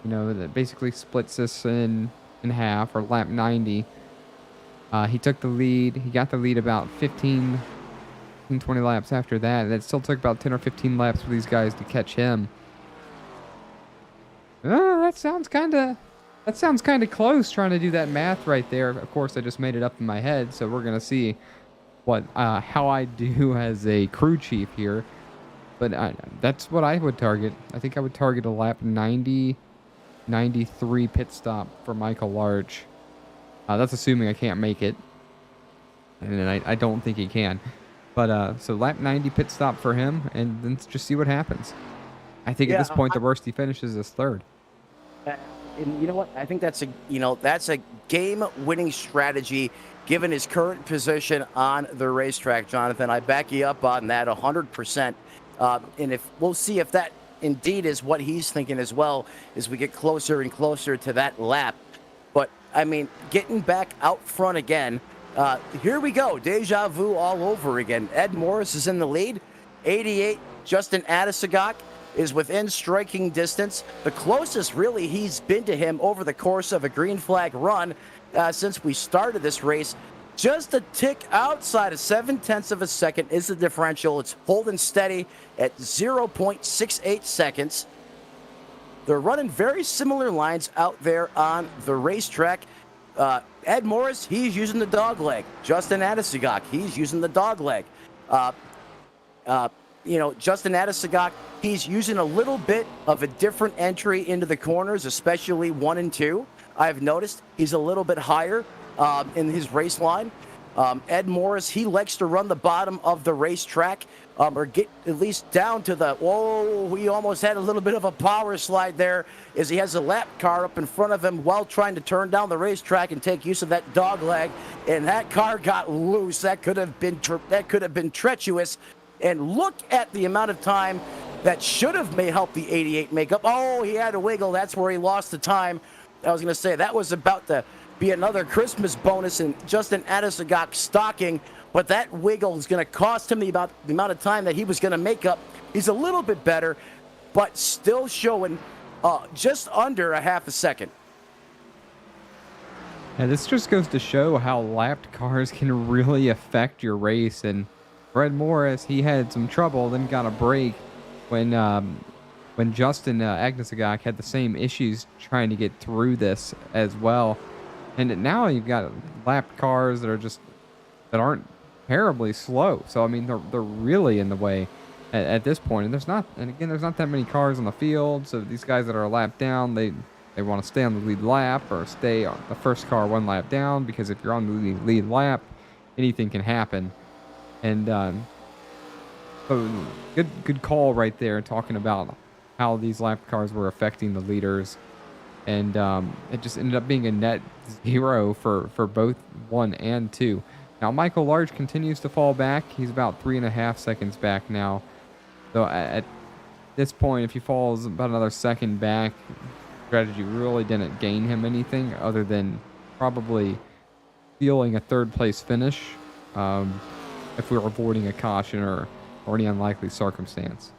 that basically splits this in half, or lap 90. He took the lead. He got the lead about 20 laps after that. It still took about 10 or 15 laps for these guys to catch him. That sounds kind of close, trying to do that math right there. Of course, I just made it up in my head, so we're going to see how I do as a crew chief here, but that's what I would target. I think I would target a lap 90, 93 pit stop for Michael Large. That's assuming I can't make it, and I don't think he can. But so lap 90 pit stop for him, and then just see what happens. I think at this point, the worst he finishes is third. And you know what? I think that's a game-winning strategy given his current position on the racetrack, Jonathan. I back you up on that 100%. And we'll see if that indeed is what he's thinking as well as we get closer and closer to that lap. But I mean, getting back out front again. Here we go. Deja vu all over again. Ed Morris is in the lead. 88, Justin Adesagak is within striking distance. The closest, really, he's been to him over the course of a green flag run since we started this race. Just a tick outside of 0.7 of a second is the differential. It's holding steady at 0.68 seconds. They're running very similar lines out there on the racetrack. Ed Morris, he's using the dog leg. Justin Adesagak, he's using the dog leg. Justin Adesagak, he's using a little bit of a different entry into the corners, especially 1 and 2. I've noticed he's a little bit higher in his race line. Ed Morris, he likes to run the bottom of the racetrack or get at least down to the, whoa, he almost had a little bit of a power slide there as he has a lap car up in front of him while trying to turn down the racetrack and take use of that dog leg. And that car got loose. That could have been treacherous. And look at the amount of time that should have helped the 88 make up. Oh, he had a wiggle. That's where he lost the time. I was going to say that was about to be another Christmas bonus in Justin Adesagak stocking, but that wiggle is going to cost him the amount of time that he was going to make up. He's a little bit better, but still showing just under a half a second. And this just goes to show how lapped cars can really affect your race. And Ed Morris, he had some trouble, then got a break when Justin Adesagak had the same issues trying to get through this as well. And now you've got lapped cars that aren't terribly slow. So I mean, they're really in the way at this point. And there's not that many cars on the field. So these guys that are a lap down, they want to stay on the lead lap or stay on the first car 1 lap down, because if you're on the lead lap, anything can happen. And so good call right there, talking about how these lap cars were affecting the leaders. And it just ended up being a net 0 for both 1 and 2. Now Michael Large continues to fall back. He's about 3.5 seconds back now. So at this point, if he falls about another second back, strategy really didn't gain him anything other than probably stealing a third place finish if we were avoiding a caution or any unlikely circumstance.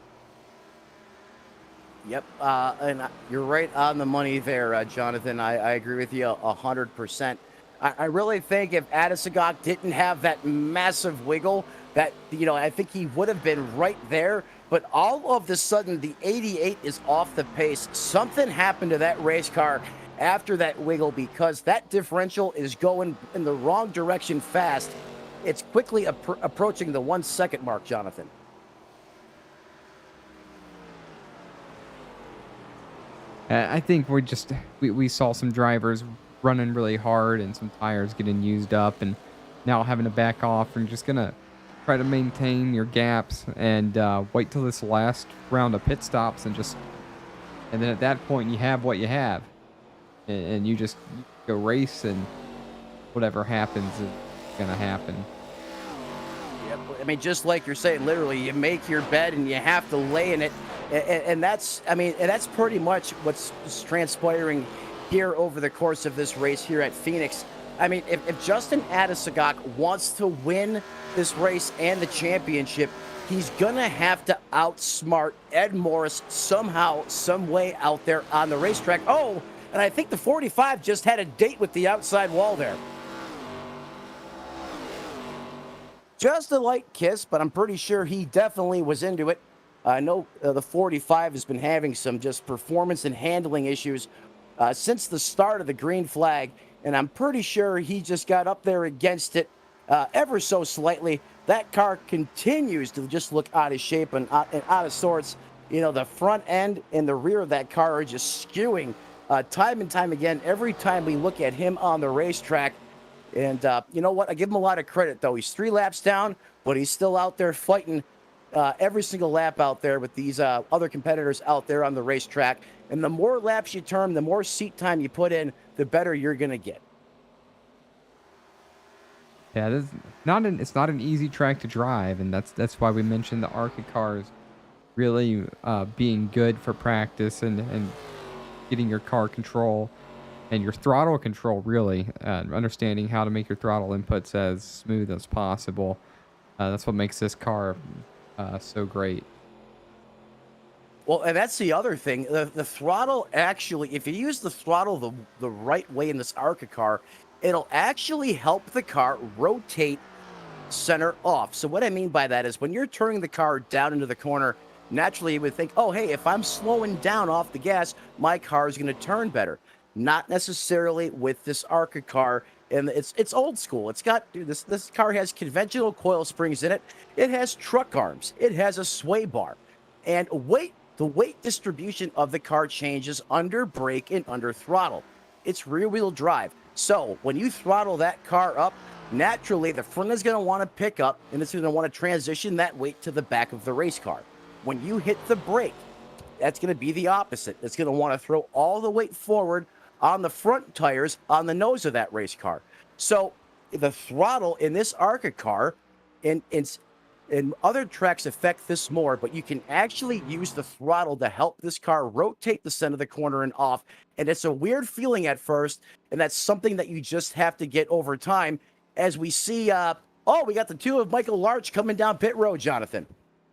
Yep, and you're right on the money there, Jonathan. I agree with you 100%. I really think if Adesagak didn't have that massive wiggle, that I think he would have been right there. But all of a sudden, the 88 is off the pace. Something happened to that race car after that wiggle, because that differential is going in the wrong direction fast. It's quickly approaching the 1 second mark, Jonathan. I think we saw some drivers running really hard and some tires getting used up, and now having to back off and just gonna try to maintain your gaps and wait till this last round of pit stops and then at that point you have what you have, and you just go race, and whatever happens is gonna happen. Yep. I mean, just like you're saying, literally, you make your bed and you have to lay in it. And that's pretty much what's transpiring here over the course of this race here at Phoenix. I mean, if Justin Adesagak wants to win this race and the championship, he's going to have to outsmart Ed Morris somehow, some way out there on the racetrack. Oh, and I think the 45 just had a date with the outside wall there. Just a light kiss, but I'm pretty sure he definitely was into it. I know the 45 has been having some just performance and handling issues since the start of the green flag, and I'm pretty sure he just got up there against it ever so slightly. That car continues to just look out of shape and out of sorts. You know, the front end and the rear of that car are just skewing time and time again. Every time we look at him on the racetrack, and you know what? I give him a lot of credit, though. He's 3 laps down, but he's still out there fighting every single lap out there with these other competitors out there on the racetrack. And the more laps you turn, the more seat time you put in, the better you're going to get. Yeah, it's not an easy track to drive, and that's why we mentioned the ARCA cars really being good for practice and getting your car control and your throttle control, really understanding how to make your throttle inputs as smooth as possible. That's what makes this car so great. Well, and that's the other thing. The throttle actually, if you use the throttle the right way in this ARCA car, it'll actually help the car rotate center off. So what I mean by that is when you're turning the car down into the corner, naturally you would think, oh, hey, if I'm slowing down off the gas, my car is going to turn better. Not necessarily with this ARCA car. And it's old school. It's got, dude, this car has conventional coil springs in it. It has truck arms. It has a sway bar. And the weight distribution of the car changes under brake and under throttle. It's rear-wheel drive. So when you throttle that car up, naturally the front is going to want to pick up and it's going to want to transition that weight to the back of the race car. When you hit the brake, that's going to be the opposite. It's going to want to throw all the weight forward on the front tires on the nose of that race car. So the throttle in this ARCA car and other tracks affect this more, but you can actually use the throttle to help this car rotate the center of the corner and off. And it's a weird feeling at first, and that's something that you just have to get over time as we see, we got the 2 of Michael Larch coming down pit road, Jonathan.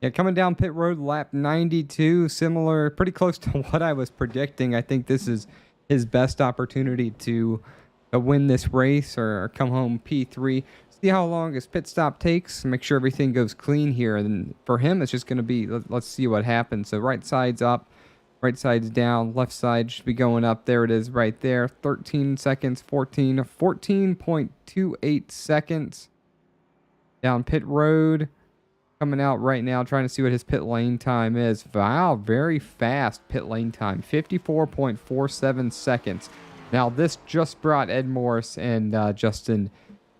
Yeah, coming down pit road, lap 92, similar, pretty close to what I was predicting. I think this is his best opportunity to win this race or come home P3. See how long his pit stop takes, make sure everything goes clean here. And for him, it's just going to be, let's see what happens. So right side's up, right side's down, left side should be going up. There it is right there. 13 seconds, 14.28 seconds. Down pit road. Coming out right now, trying to see what his pit lane time is. Wow, very fast pit lane time. 54.47 seconds. Now, this just brought Ed Morris and Justin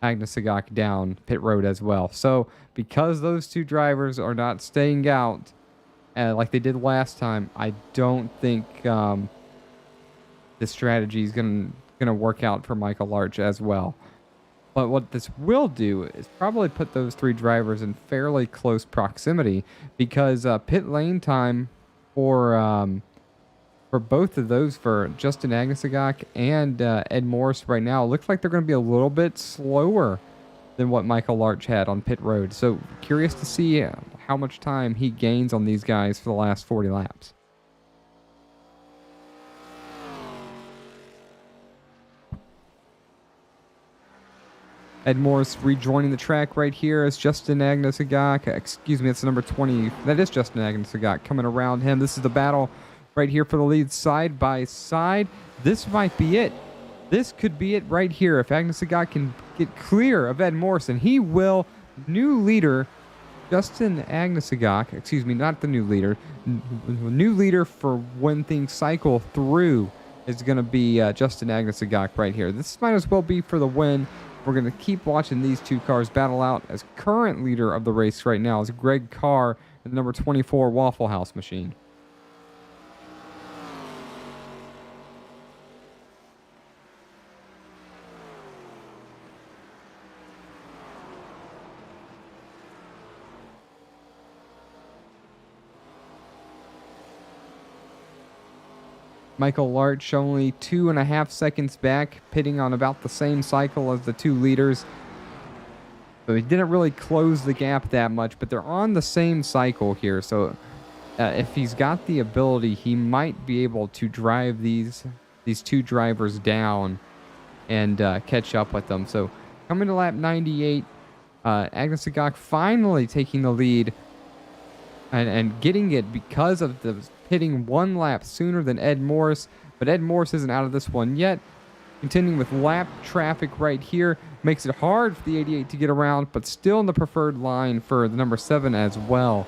Agnesagak down pit road as well. So, because those 2 drivers are not staying out like they did last time, I don't think this strategy is gonna work out for Michael Larch as well. But what this will do is probably put those 3 drivers in fairly close proximity, because pit lane time for both of those, for Justin Agnesagak and Ed Morris right now, looks like they're going to be a little bit slower than what Michael Larch had on pit road. So curious to see how much time he gains on these guys for the last 40 laps. Ed Morris rejoining the track right here as Justin Agnesagak. Excuse me, it's number 20. That is Justin Agnesagak coming around him. This is the battle right here for the lead, side by side. This might be it. This could be it right here. If Agnesagak can get clear of Ed Morris, and he will. New leader, Justin Agnesagak. Excuse me, not the new leader. New leader for when things cycle through is going to be Justin Agnesagak right here. This might as well be for the win. We're going to keep watching these 2 cars battle out, as current leader of the race right now is Greg Carr, the number 24 Waffle House machine. Michael Larch only 2.5 seconds back, pitting on about the same cycle as the 2 leaders. So he didn't really close the gap that much, but they're on the same cycle here. So if he's got the ability, he might be able to drive these 2 drivers down and catch up with them. So coming to lap 98, Agnesagak finally taking the lead and getting it because of the hitting 1 lap sooner than Ed Morris. But Ed Morris isn't out of this one yet. Continuing with lap traffic right here. makes it hard for the 88 to get around, but still in the preferred line for the number 7 as well.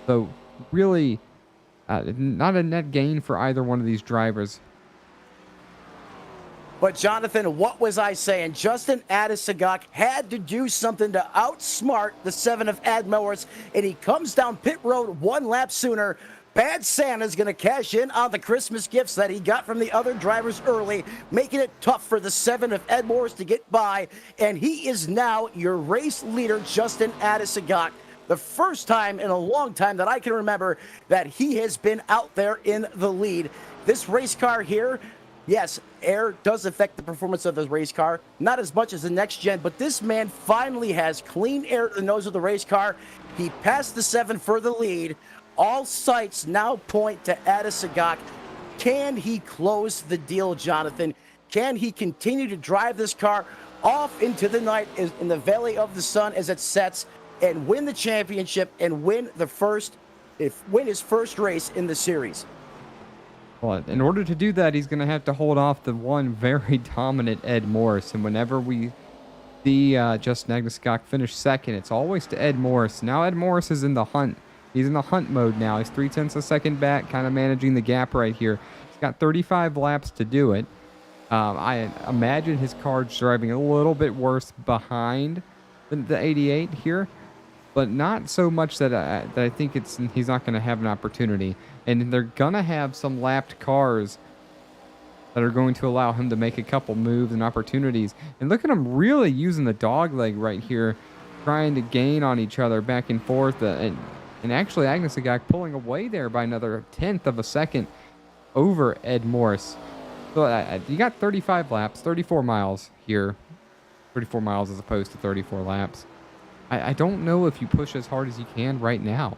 So really not a net gain for either one of these drivers. But Jonathan, what was I saying? Justin Adesagak had to do something to outsmart the 7 of Ed Morris, and he comes down pit road 1 lap sooner. Bad Santa's going to cash in on the Christmas gifts that he got from the other drivers early, making it tough for the 7 of Ed Morris to get by, and he is now your race leader, Justin Adesagak. The first time in a long time that I can remember that he has been out there in the lead. This race car here, yes, air does affect the performance of the race car, not as much as the next gen, but this man finally has clean air to the nose of the race car. He passed the 7 for the lead. All sights now point to Adesagak. Can he close the deal, Jonathan? Can he continue to drive this car off into the night in the Valley of the Sun as it sets and win the championship and win his first race in the series? Well, in order to do that, he's going to have to hold off the one very dominant Ed Morris. And whenever we see Justin Adesagak finish second, it's always to Ed Morris. Now Ed Morris is in the hunt. He's in the hunt mode now. He's 0.3 a second back, kind of managing the gap right here. He's got 35 laps to do it. I imagine his car's driving a little bit worse behind the 88 here, but not so much that I think he's not going to have an opportunity. And they're going to have some lapped cars that are going to allow him to make a couple moves and opportunities. And look at him really using the dog leg right here, trying to gain on each other back and forth. And actually, Adesagak pulling away there by another 1/10 of a second over Ed Morris. So you got 35 laps, 34 miles here. 34 miles as opposed to 34 laps. I don't know if you push as hard as you can right now.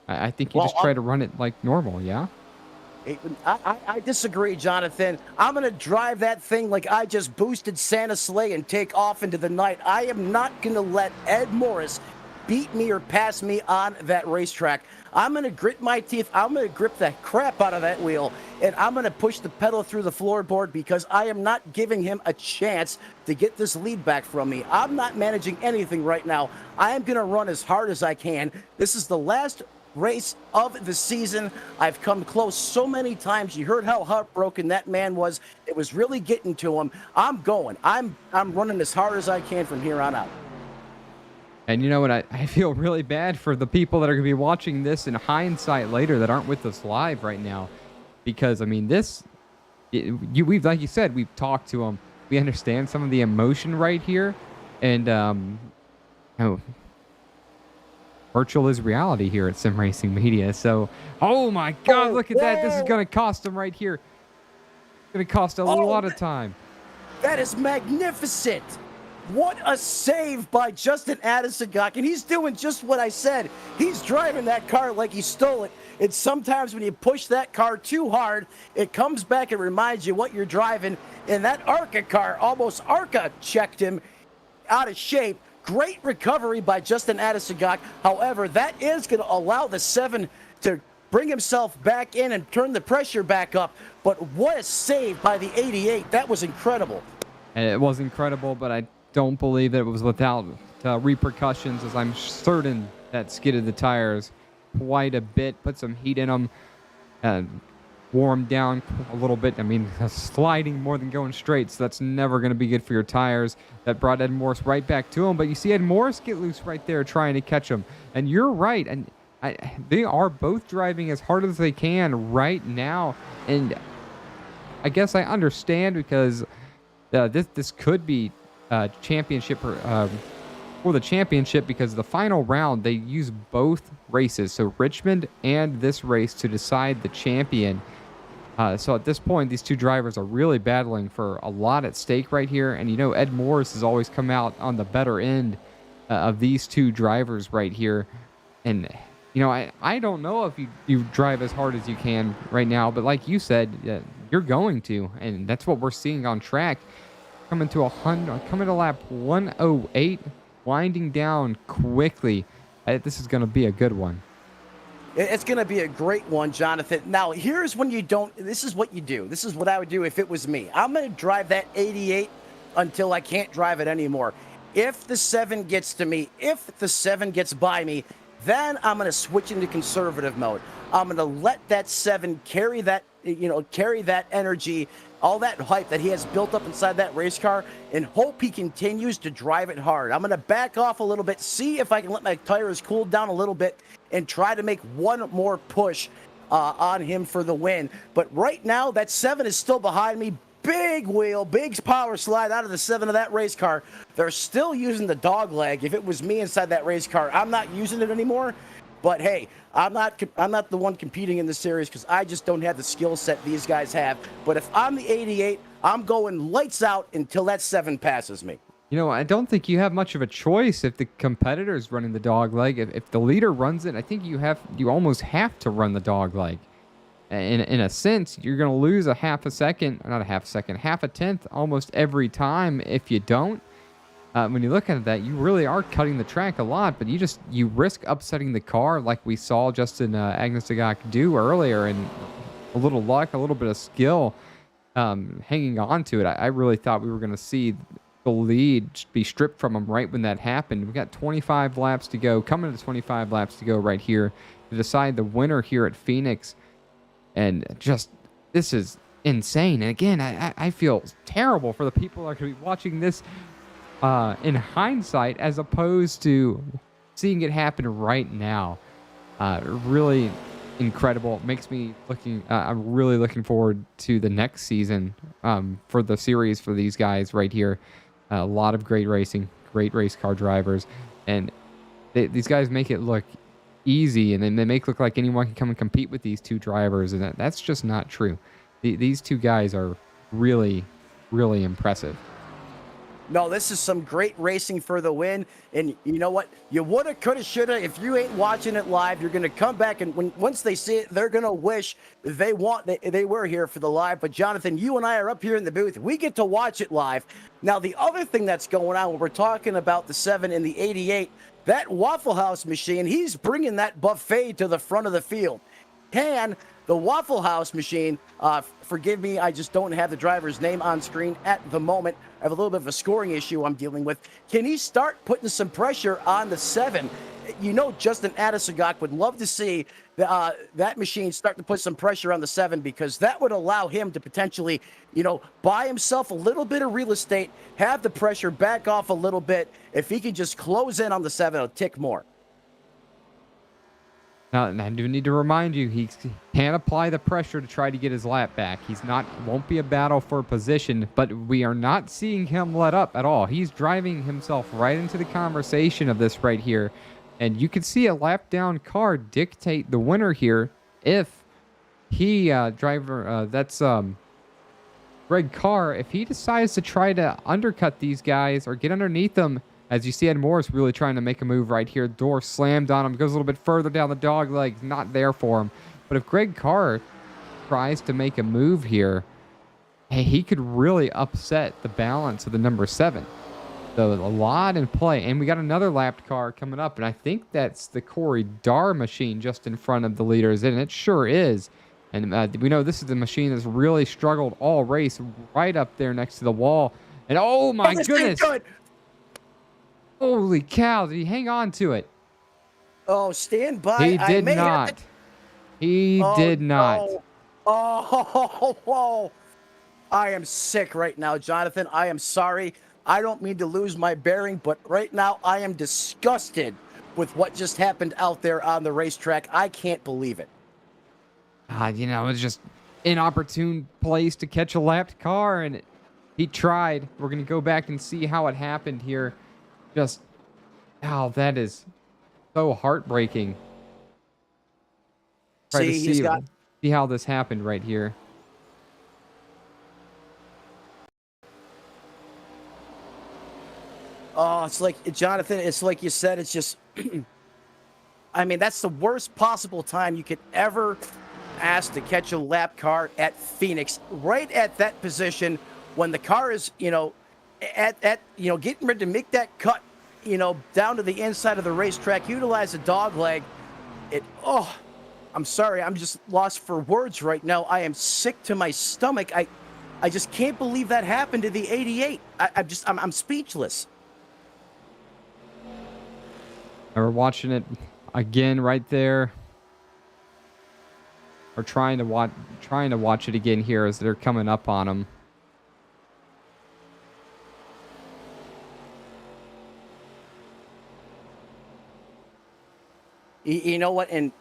I think you just try to run it like normal, yeah? I disagree, Jonathan. I'm going to drive that thing like I just boosted Santa's sleigh and take off into the night. I am not going to let Ed Morris beat me or pass me on that racetrack. I'm going to grit my teeth. I'm going to grip the crap out of that wheel, and I'm going to push the pedal through the floorboard because I am not giving him a chance to get this lead back from me. I'm not managing anything right now. I am going to run as hard as I can. This is the last race of the season. I've come close so many times. You heard how heartbroken that man was. It was really getting to him. I'm going. I'm running as hard as I can from here on out. And you know what? I feel really bad for the people that are going to be watching this in hindsight later that aren't with us live right now. Because, I mean, we've, like you said, we've talked to them. We understand some of the emotion right here. And, virtual is reality here at Sim Racing Media. So, oh my God, look at that. This is going to cost them right here. It's going to cost a lot of time. That is magnificent. What a save by Justin Adesagak. And he's doing just what I said. He's driving that car like he stole it. And sometimes when you push that car too hard, it comes back and reminds you what you're driving. And that ARCA car, almost ARCA checked him out of shape. Great recovery by Justin Adesagak. However, that is going to allow the 7 to bring himself back in and turn the pressure back up. But what a save by the 88. That was incredible. And it was incredible, but I don't believe that it was without repercussions, as I'm certain that skidded the tires quite a bit, put some heat in them, and wore them down a little bit. I mean, sliding more than going straight, so that's never going to be good for your tires. That brought Ed Morris right back to him, but you see Ed Morris get loose right there trying to catch him. And you're right, and they are both driving as hard as they can right now, and I guess I understand because this could be championship for the championship, because the final round they use both races, so Richmond and this race, to decide the champion. So at this point, these two drivers are really battling for a lot at stake right here. And you know, Ed Morris has always come out on the better end of these two drivers right here. And you know, I don't know if you drive as hard as you can right now, but like you said, you're going to, and that's what we're seeing on track. Coming to lap 108, winding down quickly. This is going to be a good one. It's going to be a great one, Jonathan. Now, here's when you don't. This is what you do. This is what I would do if it was me. I'm going to drive that 88 until I can't drive it anymore. If the 7 gets to me, if the 7 gets by me, then I'm going to switch into conservative mode. I'm going to let that 7 carry that, carry that energy, all that hype that he has built up inside that race car, and hope he continues to drive it hard. I'm going to back off a little bit, see if I can let my tires cool down a little bit, and try to make one more push on him for the win. But right now, that 7 is still behind me. Big wheel, big power slide out of the 7 of that race car. They're still using the dog leg. If it was me inside that race car, I'm not using it anymore. But hey, I'm not the one competing in this series because I just don't have the skill set these guys have. But if I'm the 88, I'm going lights out until that 7 passes me. I don't think you have much of a choice if the competitor's running the dog leg. If the leader runs it, I think you almost have to run the dog leg. In a sense, you're going to lose a half a second, not a half a second, half a tenth almost every time if you don't. When you look at that, you really are cutting the track a lot, but you risk upsetting the car like we saw Justin Agnestigak do earlier, and a little luck, a little bit of skill hanging on to it. I really thought we were going to see the lead be stripped from him right when that happened. We got 25 laps to go, coming to 25 laps to go right here to decide the winner here at Phoenix. And this is insane. And again, I feel terrible for the people that are going to be watching this in hindsight as opposed to seeing it happen right now. Really incredible. Makes me I'm really looking forward to the next season for the series for these guys right here. A lot of great racing, great race car drivers. And these guys make it look easy, and then they make it look like anyone can come and compete with these two drivers, and that's just not true. These two guys are really, really impressive. No, this is some great racing for the win. And you know what? You woulda, coulda, shoulda. If you ain't watching it live, you're going to come back, and once they see it, they're going to wish they were here for the live. But Jonathan, you and I are up here in the booth. We get to watch it live. Now, the other thing that's going on when we're talking about the 7 and the 88, that Waffle House machine, he's bringing that buffet to the front of the field. Can the Waffle House machine, forgive me, I just don't have the driver's name on screen at the moment. I have a little bit of a scoring issue I'm dealing with. Can he start putting some pressure on the 7? Justin Agnestigak would love to see that machine start to put some pressure on the 7, because that would allow him to potentially, buy himself a little bit of real estate, have the pressure back off a little bit. If he could just close in on the 7, it'll tick more. Now, I do need to remind you, he can't apply the pressure to try to get his lap back. Won't be a battle for position, but we are not seeing him let up at all. He's driving himself right into the conversation of this right here. And you can see a lap down car dictate the winner here if that's Greg Carr, if he decides to try to undercut these guys or get underneath them. As you see, Ed Morris really trying to make a move right here. Door slammed on him, goes a little bit further down the dog leg, not there for him. But if Greg Carr tries to make a move here, hey, he could really upset the balance of the number 7. So a lot in play. And we got another lapped car coming up, and I think that's the Corey Dar machine just in front of the leaders, and it sure is. And we know this is the machine that's really struggled all race, right up there next to the wall. And oh my goodness! Holy cow, did he hang on to it? Oh, stand by. He did not. He did not. Oh, I am sick right now, Jonathan. I am sorry. I don't mean to lose my bearing, but right now I am disgusted with what just happened out there on the racetrack. I can't believe it. It's just inopportune place to catch a lapped car, and he tried. We're going to go back and see how it happened here. That is so heartbreaking. Try to see how this happened right here. Oh, it's like, Jonathan, it's like you said, it's just, I mean, that's the worst possible time you could ever ask to catch a lap car at Phoenix, right at that position when the car is, getting ready to make that cut, down to the inside of the racetrack, utilize the dog leg. I'm sorry, I'm just lost for words right now. I am sick to my stomach. I just can't believe that happened to the 88. I'm speechless. And we're watching it again right there. Or trying to watch it again here as they're coming up on him. You know what? And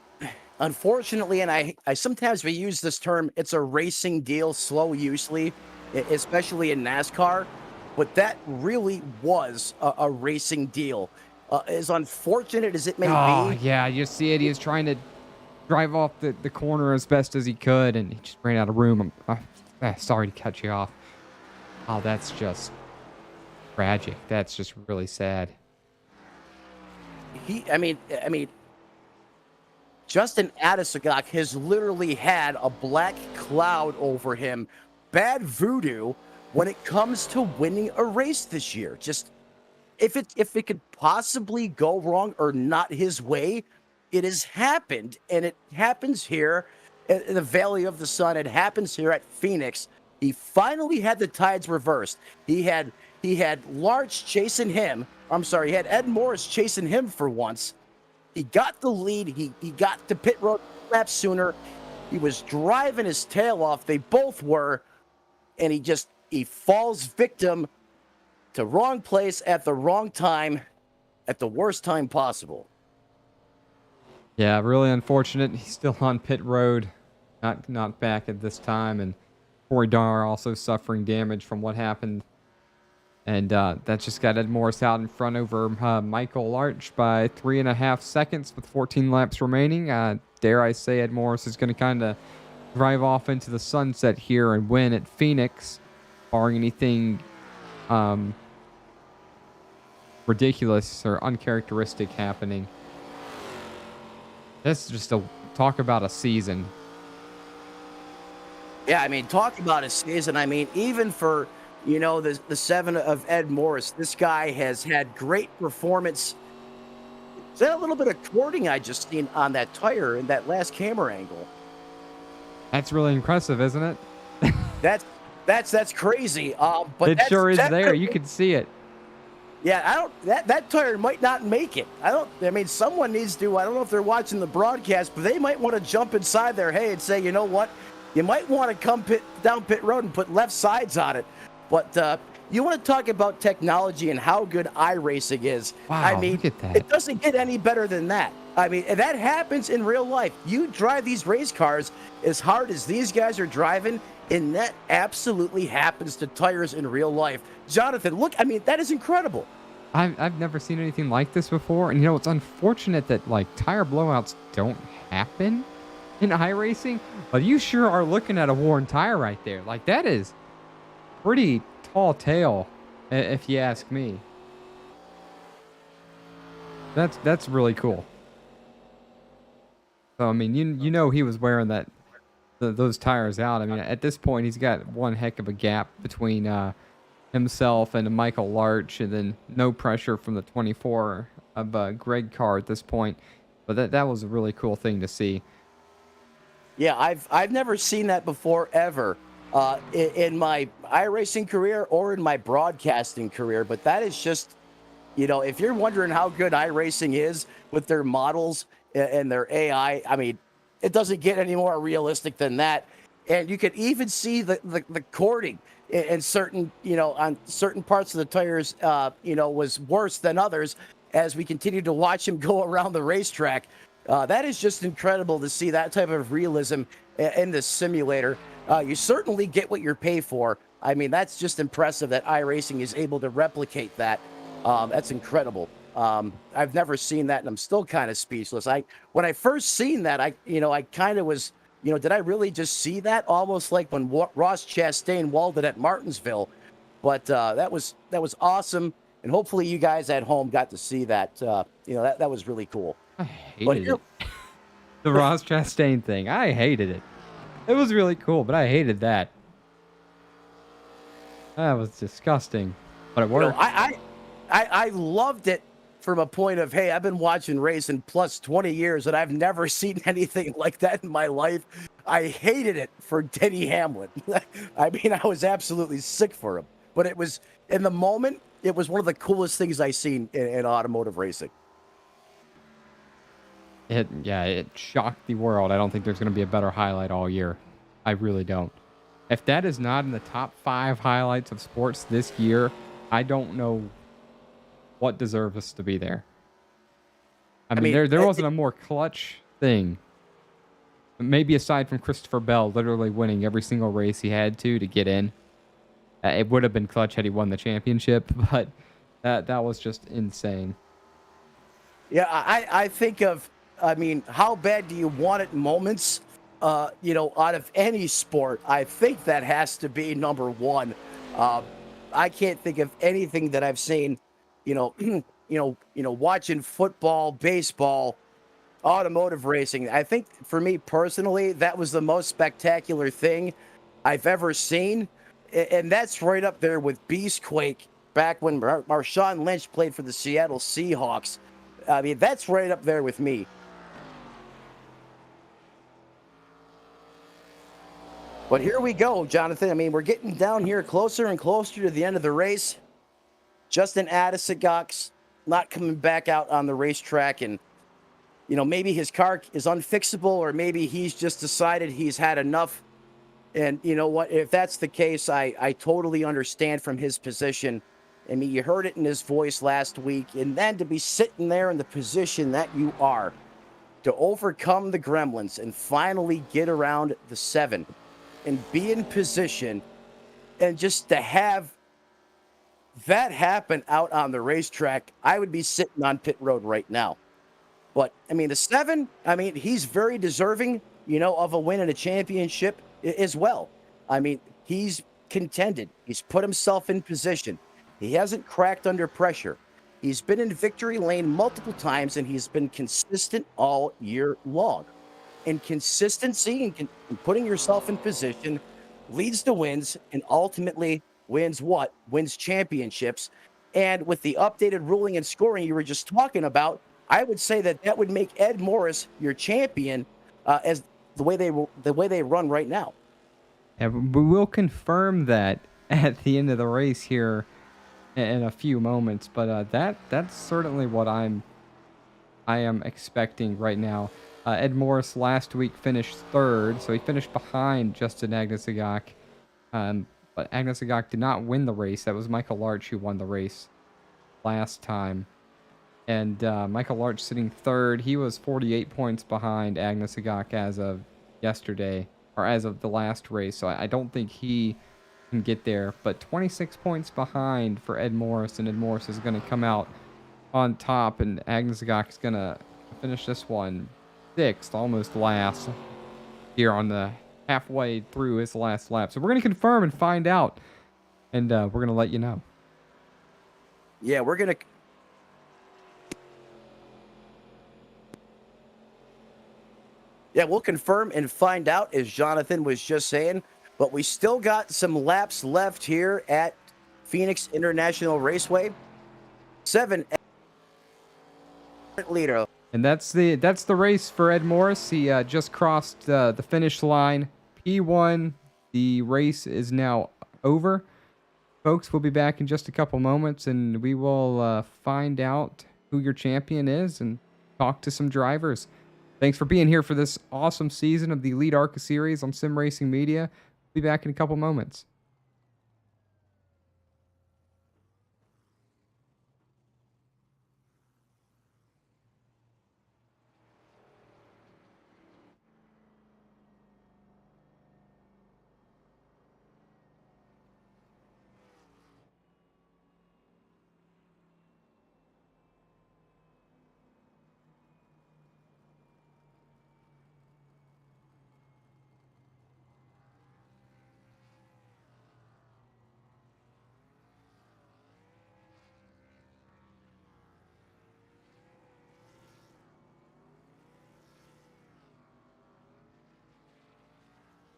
unfortunately, and I sometimes we use this term, it's a racing deal, slow usually, especially in NASCAR. But that really was a racing deal. As unfortunate as it may Oh, be. yeah, you see it. He was trying to drive off the corner as best as he could, and he just ran out of room. Sorry to cut you off. Oh, that's just tragic. That's just really sad. I mean, Justin Adesagak has literally had a black cloud over him, bad voodoo, when it comes to winning a race this year. Just if it could possibly go wrong or not his way, it has happened, and it happens here in the Valley of the Sun. It happens here at Phoenix. He finally had the tides reversed. He had Larch chasing him. I'm sorry, he had Ed Morris chasing him for once. He got the lead. He got to pit road lap sooner. He was driving his tail off. They both were, and he falls victim to wrong place at the wrong time, at the worst time possible. Yeah, really unfortunate. He's still on pit road, not back at this time, and Corey Dar also suffering damage from what happened. And that just got Ed Morris out in front over Michael Larch by 3.5 seconds with 14 laps remaining. Dare I say Ed Morris is going to kind of drive off into the sunset here and win at Phoenix, barring anything ridiculous or uncharacteristic happening. That's just talk about a season. Yeah, I mean, talk about a season. I mean, even for, the 7 of Ed Morris, this guy has had great performance. Is that a little bit of cording I just seen on that tire in that last camera angle? That's really impressive, isn't it? That's crazy. But it sure is there. You can see it. Yeah, that tire might not make it. Someone needs to, I don't know if they're watching the broadcast, but they might want to jump inside there, hey, and say, you know what? You might want to come down pit road and put left sides on it. But you want to talk about technology and how good iRacing is. Wow, look at that. It doesn't get any better than that. And that happens in real life. You drive these race cars as hard as these guys are driving, and that absolutely happens to tires in real life. Jonathan, look, that is incredible. I've never seen anything like this before. And, it's unfortunate that, tire blowouts don't happen in iRacing. But you sure are looking at a worn tire right there. That is pretty tall tale, if you ask me. That's really cool. So, he was wearing those tires out. At this point, he's got one heck of a gap between himself and Michael Larch, and then no pressure from the 24 of Greg Carr at this point. But that was a really cool thing to see. Yeah, I've never seen that before ever in my iRacing career or in my broadcasting career. But that is just, if you're wondering how good iRacing is with their models and their AI, it doesn't get any more realistic than that. And you could even see the cording in certain, on certain parts of the tires, was worse than others as we continue to watch him go around the racetrack. That is just incredible to see that type of realism in this simulator. You certainly get what you're paid for. That's just impressive that iRacing is able to replicate that. That's incredible. I've never seen that, and I'm still kind of speechless. When I first seen that, I kind of was, did I really just see that? Almost like when Ross Chastain walled it at Martinsville. But that was awesome, and hopefully you guys at home got to see that. That was really cool. I hated it. The Ross Chastain thing. I hated it. It was really cool, but I hated that. That was disgusting. But it worked. I loved it from a point of, hey, I've been watching racing plus 20 years and I've never seen anything like that in my life. I hated it for Denny Hamlin. I mean, I was absolutely sick for him. But it was, in the moment, it was one of the coolest things I've seen in automotive racing. It shocked the world. I don't think there's going to be a better highlight all year. I really don't. If that is not in the top 5 highlights of sports this year, I don't know what deserves to be there. I mean, there wasn't a more clutch thing. Maybe aside from Christopher Bell literally winning every single race he had to get in. It would have been clutch had he won the championship, but that was just insane. Yeah, I think of, I mean, how bad do you want it moments, you know, out of any sport? I think that has to be number one. I can't think of anything that I've seen, you know, watching football, baseball, automotive racing. I think for me personally, that was the most spectacular thing I've ever seen. And that's right up there with Beastquake back when Marshawn Lynch played for the Seattle Seahawks. I mean, that's right up there with me. But here we go, Jonathan. I mean, we're getting down here closer and closer to the end of the race. Justin Adesagok's not coming back out on the racetrack, and you know, maybe his car is unfixable, or maybe he's just decided he's had enough. And you know what? If that's the case, I totally understand from his position. I mean, you heard it in his voice last week. And then to be sitting there in the position that you are, to overcome the gremlins and finally get around the 7 and be in position, and just to have that happen out on the racetrack, I would be sitting on pit road right now. But, I mean, the 7, I mean, he's very deserving, you know, of a win and a championship as well. I mean, he's contended. He's put himself in position. He hasn't cracked under pressure. He's been in victory lane multiple times, and he's been consistent all year long. And consistency and putting yourself in position leads to wins, and ultimately wins what? Wins championships. And with the updated ruling and scoring you were just talking about, I would say that would make Ed Morris your champion, as the way they run right now. Yeah, we will confirm that at the end of the race here in a few moments, but that's certainly what I am expecting right now. Ed Morris last week finished 3rd, so he finished behind Justin Agnesagok. But Agnesagok did not win the race. That was Michael Larch who won the race last time. And Michael Larch sitting 3rd. He was 48 points behind Agnesagok as of yesterday, or as of the last race. So I don't think he can get there. But 26 points behind for Ed Morris, and Ed Morris is going to come out on top, and Agnesagok is going to finish this one 6th, almost last, here on the halfway through his last lap. So we're going to confirm and find out, and we're going to let you know. Yeah, we're going to... Yeah, we'll confirm and find out, as Jonathan was just saying. But we still got some laps left here at Phoenix International Raceway. 7 leader. And that's the race for Ed Morris. He just crossed the finish line. P1, the race is now over. Folks, we'll be back in just a couple moments, and we will find out who your champion is and talk to some drivers. Thanks for being here for this awesome season of the Elite ARCA series on Sim Racing Media. We'll be back in a couple moments.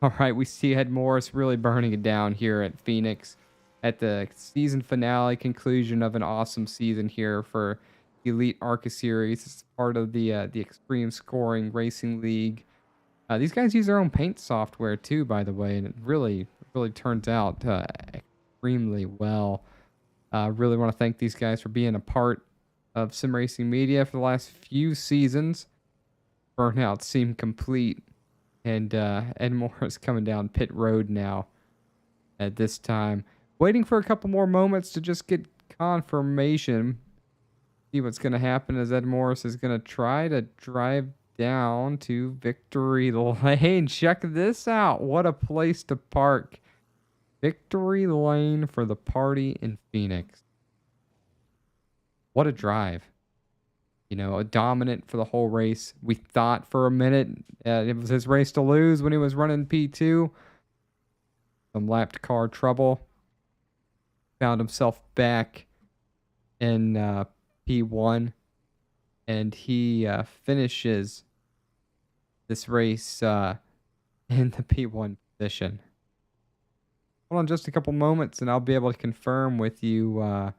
All right, we see Ed Morris really burning it down here at Phoenix at the season finale, conclusion of an awesome season here for Elite ARCA series. It's part of the Extreme Scoring Racing League. These guys use their own paint software too, by the way, and it really turns out extremely well. Really want to thank these guys for being a part of Sim Racing Media for the last few seasons. Burnouts seem complete, and Ed Moore is coming down pit road now at this time. Waiting for a couple more moments to just get confirmation. See what's going to happen as Ed Morris is going to try to drive down to victory lane. Check this out. What a place to park. Victory lane for the party in Phoenix. What a drive. You know, a dominant for the whole race. We thought for a minute it was his race to lose when he was running P2. Some lapped car trouble. Found himself back in P1. And he finishes this race in the P1 position. Hold on just a couple moments and I'll be able to confirm with you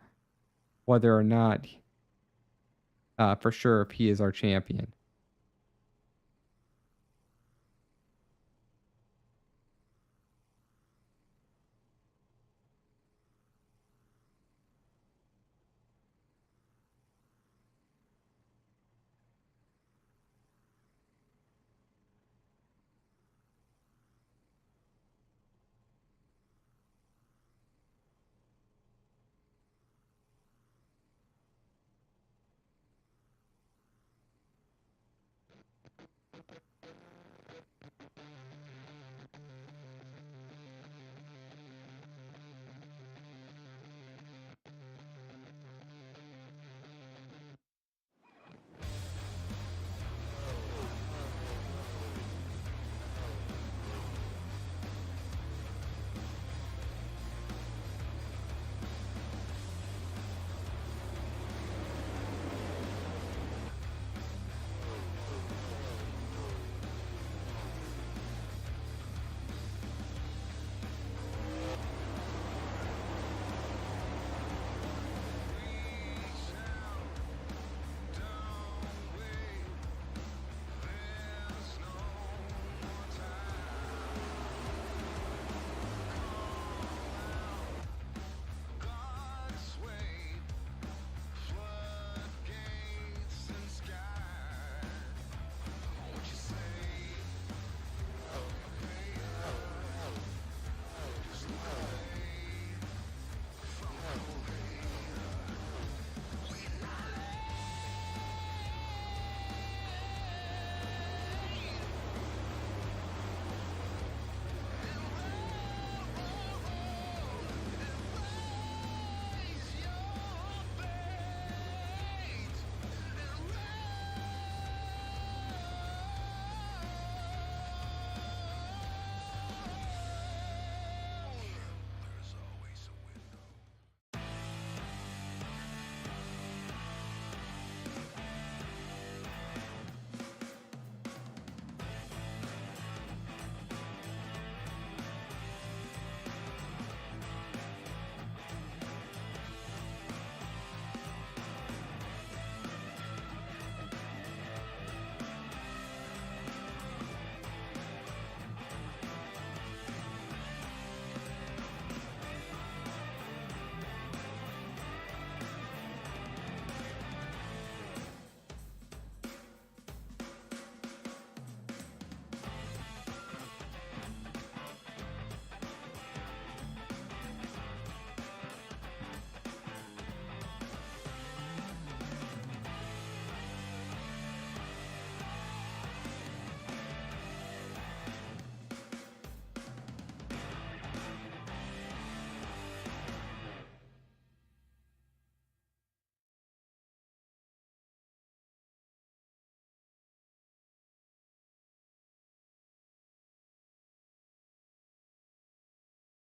whether or not for sure if he is our champion.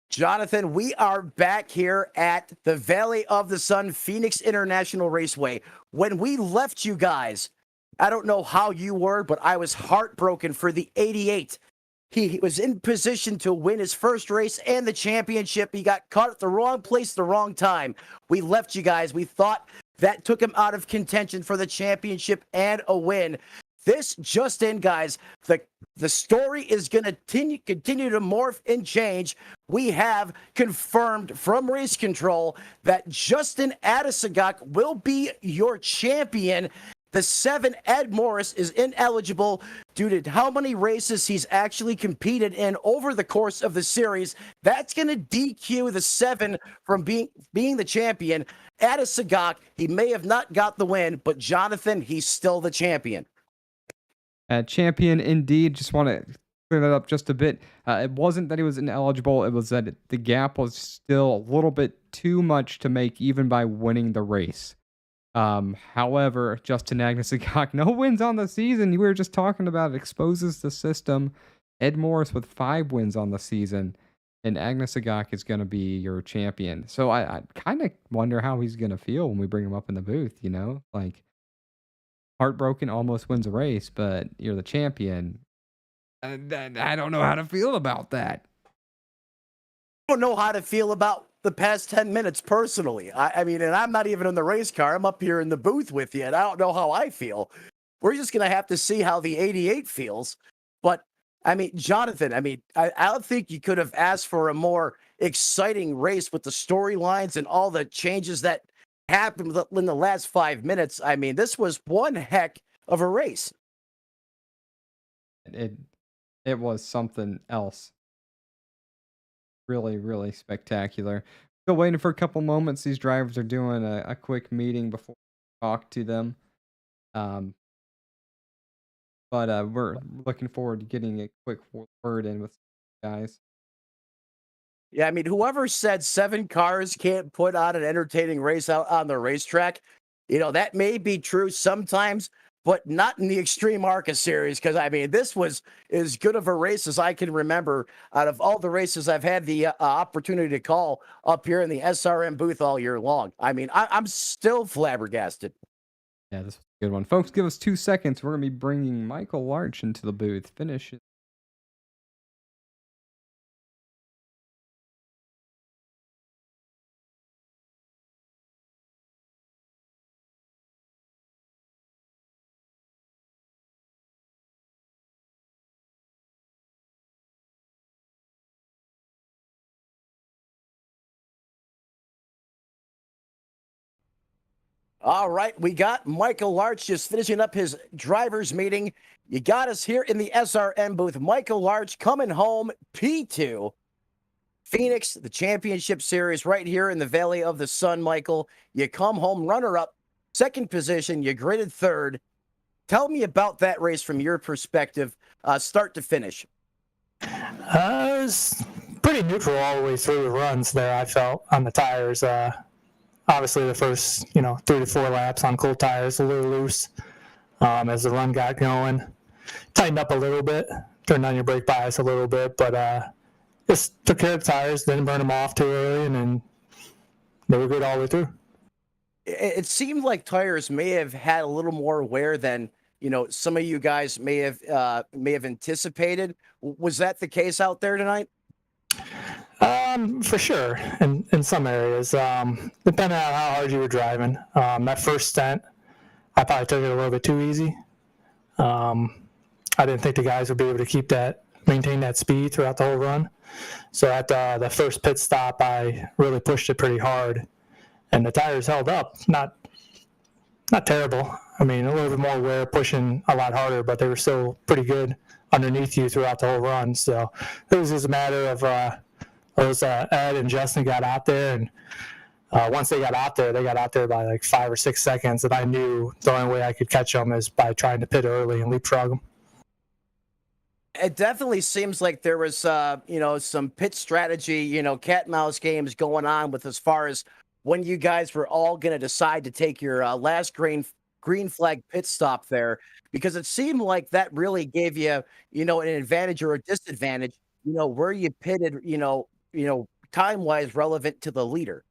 Jonathan, we are back here at the Valley of the Sun Phoenix International Raceway. When we left you guys, I don't know how you were, but I was heartbroken for the 88. He was in position to win his first race and the championship. He got caught at the wrong place, the wrong time. We left you guys. We thought that took him out of contention for the championship and a win. This just in, guys, the story is going to continue to morph and change. We have confirmed from Race Control that Justin Adesagak will be your champion. The 7, Ed Morris, is ineligible due to how many races he's actually competed in over the course of the series. That's going to DQ the 7 from being the champion. Adesagak, he may have not got the win, but Jonathan, he's still the champion. Champion indeed. Just want to clear that up just a bit. It wasn't that he was ineligible. It was that the gap was still a little bit too much to make even by winning the race. However, Justin Agnesagak, no wins on the season. We were just talking about it, exposes the system. Ed Morris with 5 wins on the season, and Agnesagak is going to be your champion. So I kind of wonder how he's going to feel when we bring him up in the booth, you know? Like, heartbroken, almost wins a race, but you're the champion. I don't know how to feel about that. I don't know how to feel about the past 10 minutes personally. I mean, and I'm not even in the race car. I'm up here in the booth with you, and I don't know how I feel. We're just going to have to see how the 88 feels. But, I mean, Jonathan, I don't think you could have asked for a more exciting race with the storylines and all the changes that happened in the last 5 minutes. I mean, this was one heck of a race. It was something else. Really, really spectacular. Still waiting for a couple moments. These drivers are doing a quick meeting before we talk to them. But we're looking forward to getting a quick word in with guys. Yeah, I mean, whoever said 7 cars can't put on an entertaining race out on the racetrack, you know, that may be true sometimes, but not in the Extreme ARCA series, because, I mean, this was as good of a race as I can remember out of all the races I've had the opportunity to call up here in the SRM booth all year long. I mean, I'm still flabbergasted. Yeah, this was a good one. Folks, give us 2 seconds. We're going to be bringing Michael Larch into the booth. Finish it. All right, we got Michael Larch just finishing up his driver's meeting. You got us here in the SRM booth. Michael Larch coming home P2. Phoenix, the championship series right here in the Valley of the Sun, Michael. You come home runner-up, 2nd position. You graded 3rd. Tell me about that race from your perspective, start to finish. It was pretty neutral all the way through the runs there, I felt, on the tires. Obviously, the first, 3 to 4 laps on cold tires, a little loose as the run got going. Tightened up a little bit, turned on your brake bias a little bit, but just took care of the tires, didn't burn them off too early, and then they were good all the way through. It seemed like tires may have had a little more wear than, some of you guys may have anticipated. Was that the case out there tonight? For sure, in some areas, depending on how hard you were driving. That first stint, I probably took it a little bit too easy. I didn't think the guys would be able to maintain that speed throughout the whole run. So at the first pit stop, I really pushed it pretty hard, and the tires held up. Not terrible. I mean, a little bit more wear, pushing a lot harder, but they were still pretty good underneath you throughout the whole run. So it was just a matter of Ed and Justin got out there, and once they got out there by like 5 or 6 seconds, and I knew the only way I could catch them is by trying to pit early and leapfrog them. It definitely seems like there was, some pit strategy, cat and mouse games going on with as far as when you guys were all going to decide to take your last green flag pit stop there, because it seemed like that really gave you, an advantage or a disadvantage, where you pitted, time-wise relevant to the leader.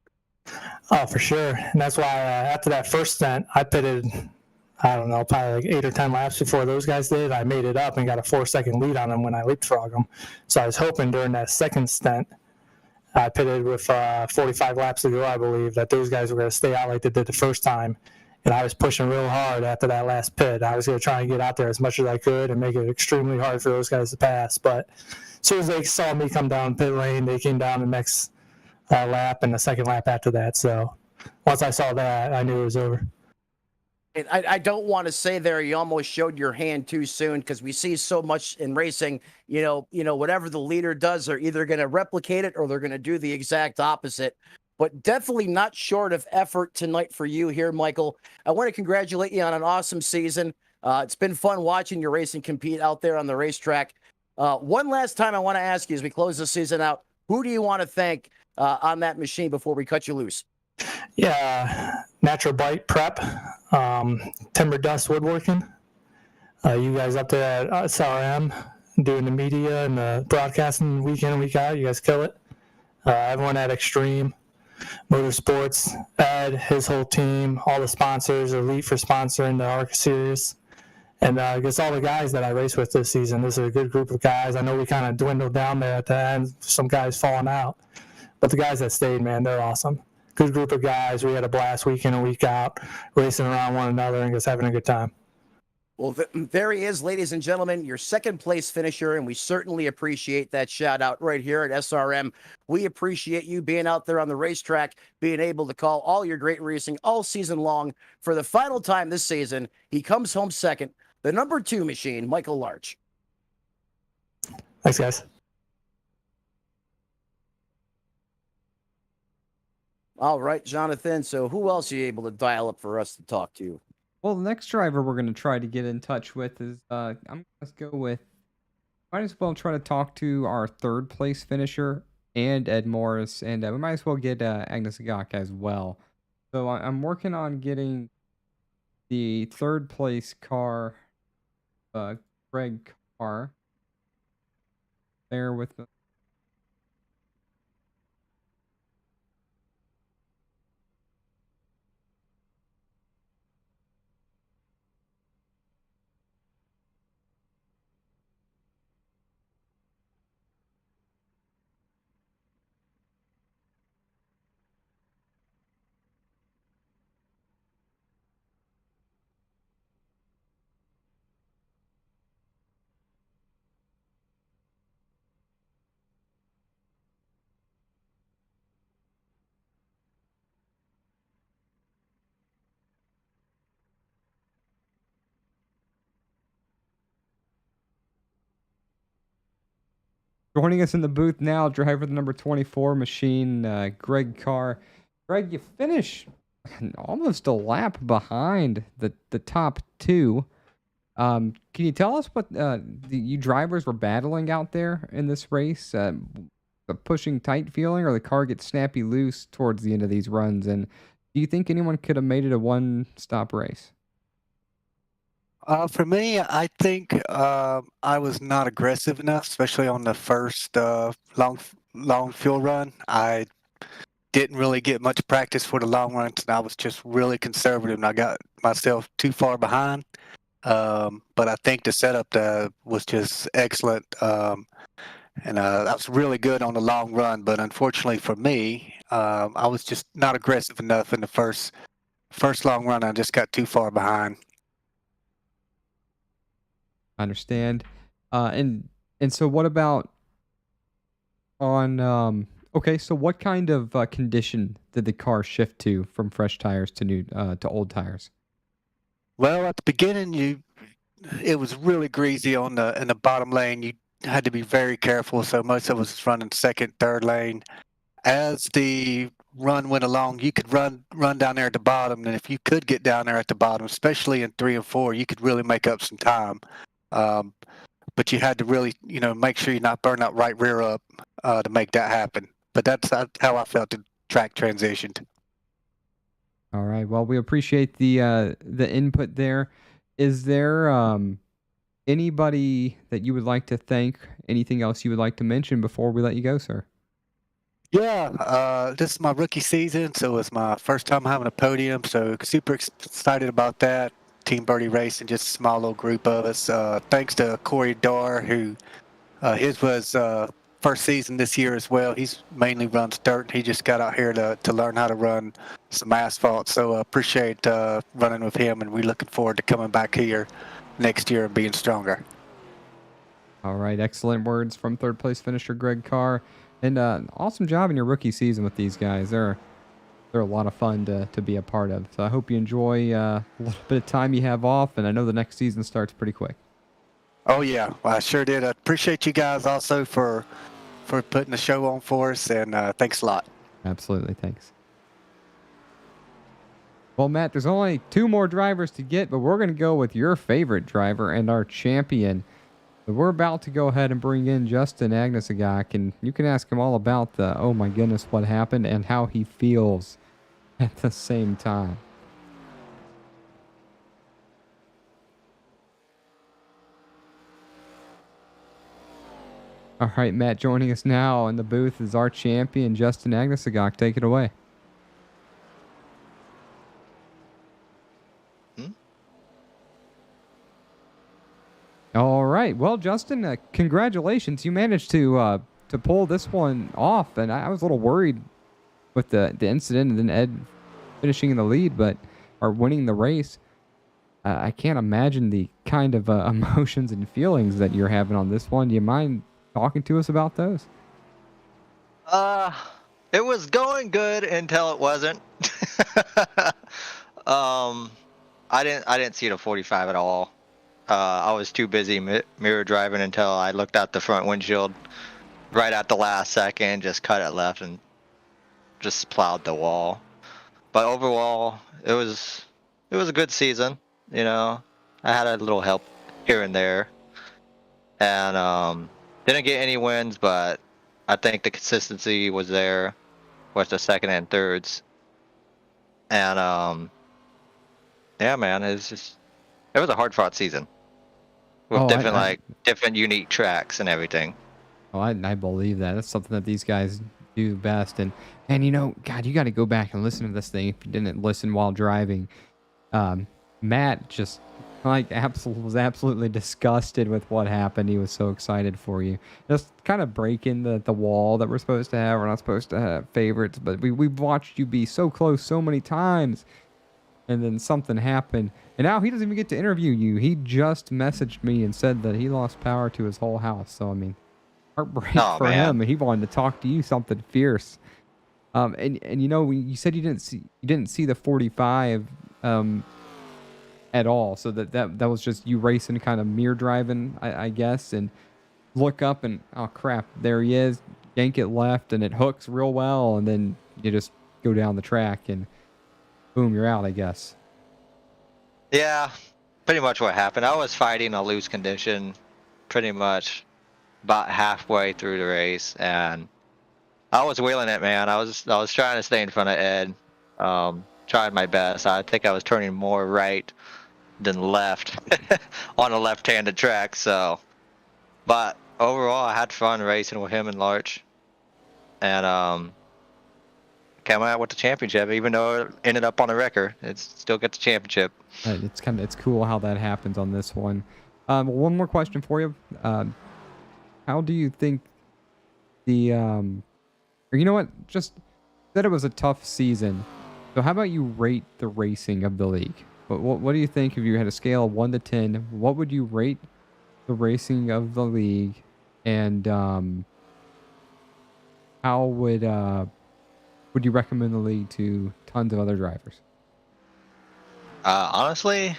Oh, for sure. And that's why after that first stint, I pitted, I don't know, probably like 8 or 10 laps before those guys did. I made it up and got a 4-second lead on them when I leapfrogged them. So I was hoping during that second stint I pitted with 45 laps to go, I believe, that those guys were going to stay out like they did the first time. And I was pushing real hard after that last pit. I was going to try and get out there as much as I could and make it extremely hard for those guys to pass. But as soon as they saw me come down pit lane, they came down the next lap and the second lap after that. So once I saw that, I knew it was over. And I don't want to say there you almost showed your hand too soon, because we see so much in racing, whatever the leader does, they're either going to replicate it or they're going to do the exact opposite. But definitely not short of effort tonight for you here, Michael. I want to congratulate you on an awesome season. It's been fun watching your racing compete out there on the racetrack. One last time I want to ask you as we close the season out, who do you want to thank on that machine before we cut you loose? Yeah, Natural Bite Prep, Timber Dust Woodworking. You guys up there at SRM doing the media and the broadcasting week in and week out. You guys kill it. Everyone at Extreme Motorsports, Ed, his whole team, all the sponsors, Elite for sponsoring the ARCA series. And I guess all the guys that I race with this season, this is a good group of guys. I know we kind of dwindled down there at the end, some guys falling out. But the guys that stayed, man, they're awesome. Good group of guys. We had a blast week in and week out, racing around one another and just having a good time. Well, there he is, ladies and gentlemen, your second place finisher, and we certainly appreciate that shout out right here at SRM. We appreciate you being out there on the racetrack, being able to call all your great racing all season long. For the final time this season, he comes home second, the number 2 machine, Michael Larch. Thanks, guys. All right, Jonathan. So who else are you able to dial up for us to talk to? Well, the next driver we're going to try to get in touch with is, I'm going to go with, might as well try to talk to our third place finisher and Ed Morris, and we might as well get Agnes Agaka as well. So I'm working on getting the third place car, Greg Carr, there with the Joining us in the booth now, driver the number 24 machine, Greg Carr. Greg, you finish almost a lap behind the top 2. Can you tell us what you drivers were battling out there in this race? The pushing tight feeling, or the car gets snappy loose towards the end of these runs? And do you think anyone could have made it a one-stop race? For me, I think I was not aggressive enough, especially on the first long fuel run. I didn't really get much practice for the long runs, and I was just really conservative, and I got myself too far behind. But I think the setup was just excellent, and I was really good on the long run. But unfortunately for me, I was just not aggressive enough in the first long run. I just got too far behind. I understand. And so what about on okay, so what kind of condition did the car shift to from fresh tires to new to old tires? Well, at the beginning, it was really greasy in the bottom lane. You had to be very careful, so most of us was running second, third lane. As the run went along, you could run down there at the bottom, and if you could get down there at the bottom, especially in 3 and 4, you could really make up some time. But you had to really, make sure you're not burning that right rear up to make that happen. But that's how I felt the track transitioned. All right. Well, we appreciate the input there. Is there anybody that you would like to thank? Anything else you would like to mention before we let you go, sir? Yeah, this is my rookie season, so it's my first time having a podium, so super excited about that. Team Birdie Racing, just a small little group of us. Thanks to Corey Darr, who his was first season this year as well. He's mainly runs dirt. He just got out here to learn how to run some asphalt. So appreciate running with him, and we're looking forward to coming back here next year and being stronger. All right, excellent words from third place finisher Greg Carr, and awesome job in your rookie season with these guys. They're a lot of fun to be a part of. So I hope you enjoy a little bit of time you have off, and I know the next season starts pretty quick. Oh yeah, well, I sure did. I appreciate you guys also for putting the show on for us, and thanks a lot. Absolutely, thanks. Well, Matt, there's only 2 more drivers to get, but we're going to go with your favorite driver and our champion. So we're about to go ahead and bring in Justin Agnesagak, and you can ask him all about the, oh my goodness, what happened and how he feels at the same time. All right, Matt, joining us now in the booth is our champion, Justin Agnesagak. Take it away. All right. Well, Justin, congratulations. You managed to pull this one off, and I was a little worried with the incident and then Ed finishing in the lead, or winning the race. I can't imagine the kind of emotions and feelings that you're having on this one. Do you mind talking to us about those? It was going good until it wasn't. I didn't see the 45 at all. I was too busy mirror driving until I looked out the front windshield right at the last second, just cut it left and just plowed the wall. But overall, it was a good season. You know, I had a little help here and there, and didn't get any wins, but I think the consistency was there with the second and thirds. And yeah, man, it was a hard fought season with different unique tracks and everything. Oh, I believe that. That's something that these guys do best. And you know, God, you got to go back and listen to this thing if you didn't listen while driving. Matt just was absolutely disgusted with what happened. He was so excited for you. Just kind of breaking the wall that we're supposed to have. We're not supposed to have favorites, but we've watched you be so close so many times. And then something happened. And now he doesn't even get to interview you. He just messaged me and said that he lost power to his whole house. So, I mean, heartbreak for him. And he wanted to talk to you something fierce. And you know, you said you didn't see the 45 at all. So that was just you racing, kind of mirror driving, I guess. And look up and, oh, crap, there he is. Yank it left and it hooks real well. And then you just go down the track and boom, you're out, I guess. Yeah, pretty much what happened. I was fighting a loose condition pretty much about halfway through the race, and I was wheeling it, man. I was trying to stay in front of Ed, trying my best. I think I was turning more right than left on a left-handed track. So, but overall, I had fun racing with him and Larch, and came out with the championship. Even though it ended up on the record, it still got the championship. It's cool how that happens on this one. One more question for you. How do you think or you know what? Just that it was a tough season. So how about you rate the racing of the league? What do you think if you had a scale of 1 to 10? What would you rate the racing of the league? And how would you recommend the league to tons of other drivers? Honestly,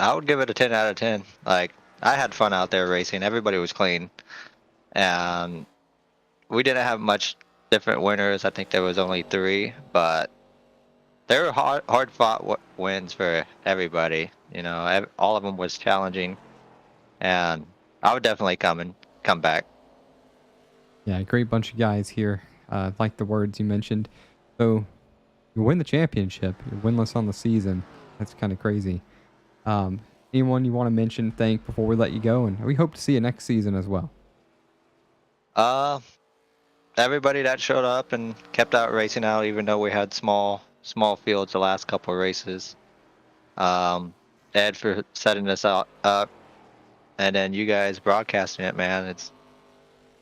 I would give it a 10 out of 10. Like, I had fun out there racing. Everybody was clean. And we didn't have much different winners. I think there was only 3, but they were hard fought wins for everybody. You know, all of them was challenging. And I would definitely come back. Yeah, great bunch of guys here. Like the words you mentioned. So you win the championship. You're winless on the season. That's kind of crazy. Anyone you want to mention, thank before we let you go? And we hope to see you next season as well. Everybody that showed up and kept out racing out, even though we had small fields the last couple of races. Ed for setting us up, and then you guys broadcasting it, man.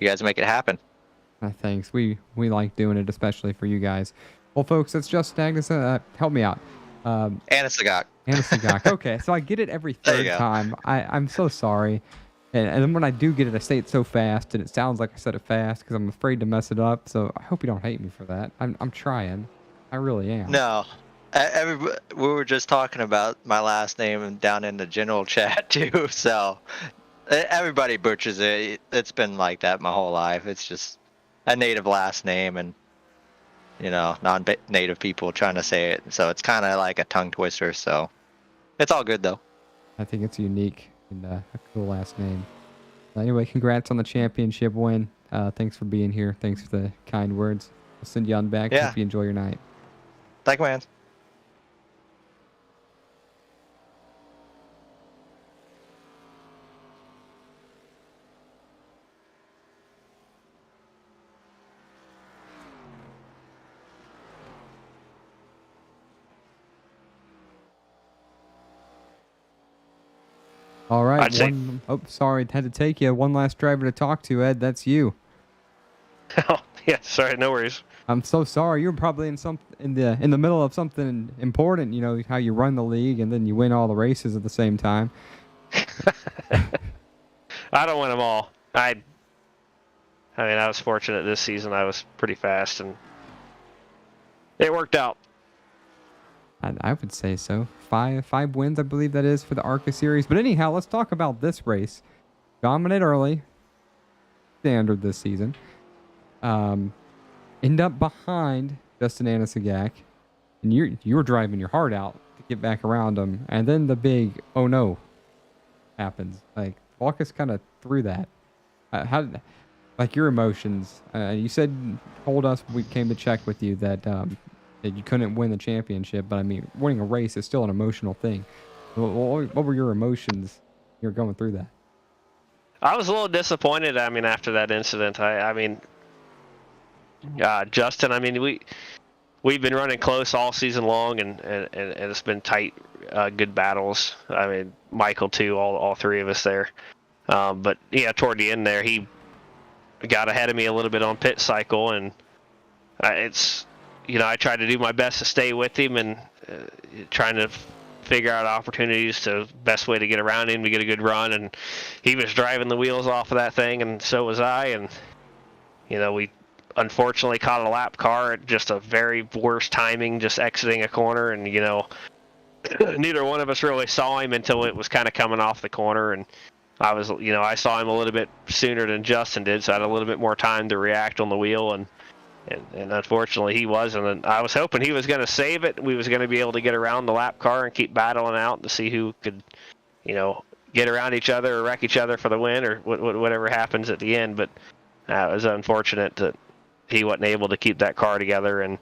you guys make it happen. Thanks. We like doing it, especially for you guys. Well, folks, it's just Agnes. Help me out. Anasagak. Anasagak. Okay, so I get it every There you third go. time. I'm so sorry. And then when I do get it, I say it so fast, and it sounds like I said it fast because I'm afraid to mess it up. So I hope you don't hate me for that. I'm trying. I really am. No. We were just talking about my last name down in the general chat too, so everybody butchers it. It's been like that my whole life. It's just a native last name, and non-native people trying to say it, so it's kind of like a tongue twister. So it's all good though. I think it's unique and a cool last name. Anyway, congrats on the championship win. Thanks for being here. Thanks for the kind words. I'll send you on back. Yeah. Hope you enjoy your night. Thank you, man. All right. I'd say- Oh, sorry. Had to take you. One last driver to talk to, Ed. That's you. Oh, yeah, sorry, no worries. I'm so sorry. You're probably in the middle of something important. You know how you run the league and then you win all the races at the same time. I don't win them all. I mean, I was fortunate this season. I was pretty fast, and it worked out. I would say so. Five wins, I believe that is for the ARCA series. But anyhow, let's talk about this race. Dominate early, standard this season. End up behind Justin Anasagak, and you were driving your heart out to get back around him, and then the big oh no happens. Like, walk us kind of through that. Like your emotions. You told us when we came to check with you that you couldn't win the championship, but I mean, winning a race is still an emotional thing. What were your emotions when you were going through that? I was a little disappointed. I mean, after that incident, Justin. I mean, we've been running close all season long, and it's been tight, good battles. I mean, Michael too, all three of us there. But yeah, toward the end there, he got ahead of me a little bit on pit cycle, and I tried to do my best to stay with him and trying to figure out opportunities to best way to get around him to get a good run. And he was driving the wheels off of that thing, and so was I. And we unfortunately caught a lap car at just a very worst timing, just exiting a corner, and neither one of us really saw him until it was kind of coming off the corner. And I saw him a little bit sooner than Justin did, so I had a little bit more time to react on the wheel, and unfortunately he wasn't. And I was hoping he was going to save it. We was going to be able to get around the lap car and keep battling out to see who could, get around each other or wreck each other for the win, or whatever happens at the end. But it was unfortunate that he wasn't able to keep that car together, and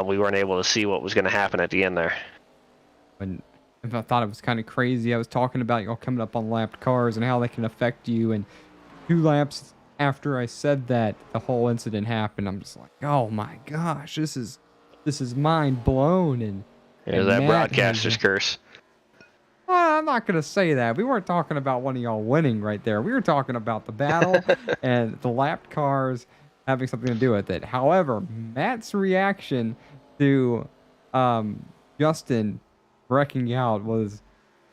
we weren't able to see what was going to happen at the end there. And I thought it was kind of crazy. I was talking about y'all coming up on lapped cars and how they can affect you. And 2 laps after I said that, the whole incident happened. I'm just like, oh my gosh, this is mind blown. And that Matt broadcaster's curse. Well, I'm not gonna say that. We weren't talking about one of y'all winning right there. We were talking about the battle and the lapped cars having something to do with it. However, Matt's reaction to Justin wrecking out was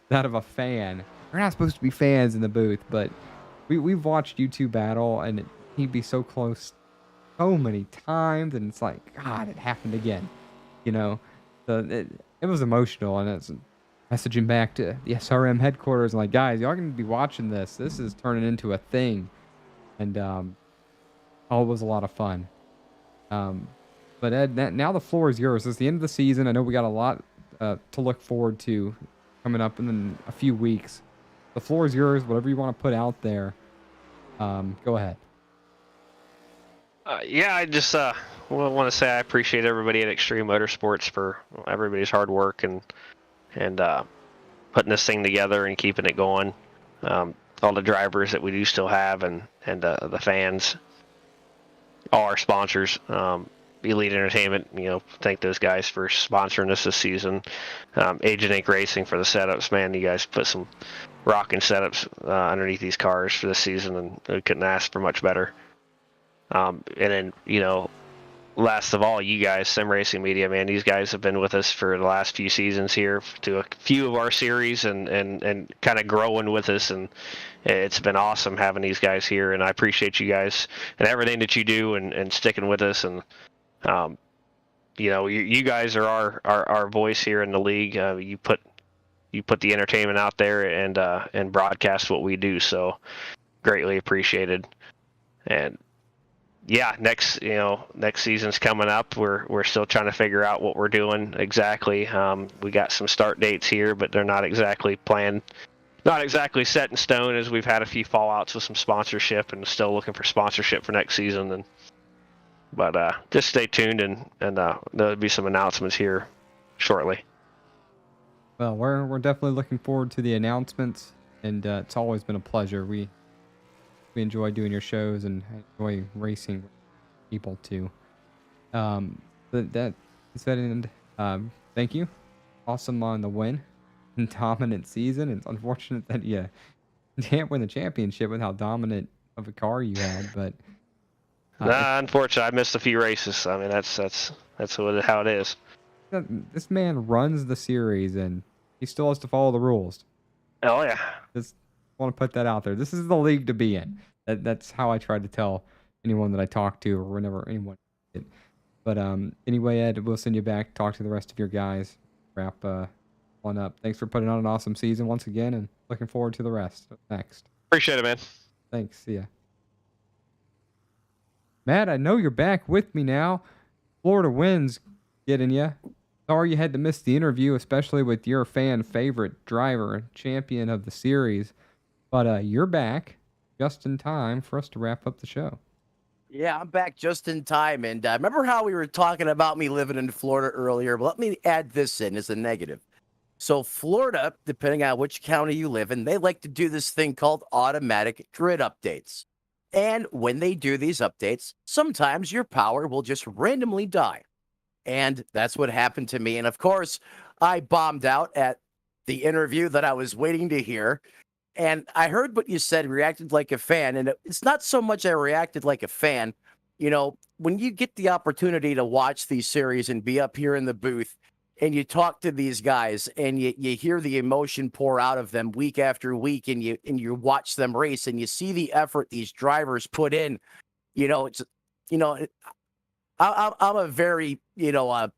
that of a fan. We're not supposed to be fans in the booth, but we've watched you two battle, and he'd be so close so many times, and it's like, God, it happened again. So it was emotional, and it's messaging back to the SRM headquarters and like, guys, y'all gonna be watching this. This is turning into a thing, and it was a lot of fun. But Ed, now the floor is yours. It's the end of the season. I know we got a lot to look forward to coming up in a few weeks. The floor is yours. Whatever you want to put out there, go ahead. I just want to say I appreciate everybody at Extreme Motorsports for everybody's hard work and putting this thing together and keeping it going. All the drivers that we do still have, and the fans, all our sponsors. Elite Entertainment, thank those guys for sponsoring us this season. Agent Inc. Racing for the setups, man. You guys put some rocking setups underneath these cars for this season, and we couldn't ask for much better. And then, last of all, you guys, Sim Racing Media, man, these guys have been with us for the last few seasons here to a few of our series and kind of growing with us. And it's been awesome having these guys here. And I appreciate you guys and everything that you do and sticking with us. And, you guys are our voice here in the league. You put the entertainment out there and broadcast what we do. So greatly appreciated. And yeah, next season's coming up. We're still trying to figure out what we're doing exactly. We got some start dates here, but they're not exactly planned, not exactly set in stone, as we've had a few fallouts with some sponsorship and still looking for sponsorship for next season. But just stay tuned and there'll be some announcements here shortly. Well, we're definitely looking forward to the announcements, and it's always been a pleasure. We enjoy doing your shows and enjoy racing with people too. But that is that end. Thank you. Awesome on the win. Dominant season. It's unfortunate that you can't win the championship with how dominant of a car you had, but Unfortunately, I missed a few races. I mean, that's how it is. this man runs the series and he still has to follow the rules. Oh yeah. Just want to put that out there. This is the league to be in. That's how I try to tell anyone that I talk to or whenever anyone. But anyway, Ed, we'll send you back. Talk to the rest of your guys. Wrap one up. Thanks for putting on an awesome season once again, and looking forward to the rest next. Appreciate it, man. Thanks. See ya. Matt, I know you're back with me now. Florida wins getting you. Sorry you had to miss the interview, especially with your fan favorite driver, champion of the series. But you're back just in time for us to wrap up the show. Yeah, I'm back just in time. And remember how we were talking about me living in Florida earlier? But let me add this in as a negative. So Florida, depending on which county you live in, they like to do this thing called automatic grid updates. And when they do these updates, sometimes your power will just randomly die. And that's what happened to me. And of course, I bombed out at the interview that I was waiting to hear. And I heard what you said, reacted like a fan. And it's not so much I reacted like a fan. When you get the opportunity to watch these series and be up here in the booth and you talk to these guys and you hear the emotion pour out of them week after week and you watch them race and you see the effort these drivers put in, I'm a very, I'm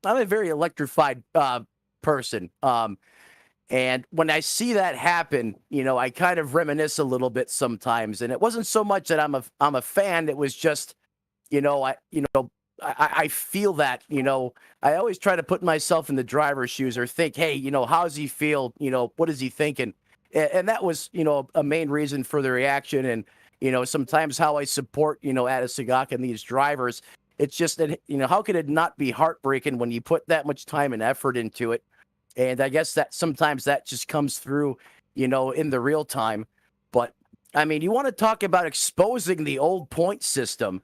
a very electrified person. And when I see that happen, I kind of reminisce a little bit sometimes. And it wasn't so much that I'm a fan. It was just, I feel that, I always try to put myself in the driver's shoes or think, hey, how does he feel? What is he thinking? And that was, a main reason for the reaction. And, sometimes how I support, Atasagaka and these drivers. It's just that, how could it not be heartbreaking when you put that much time and effort into it? And I guess that sometimes that just comes through, in the real time. But I mean, you want to talk about exposing the old point system.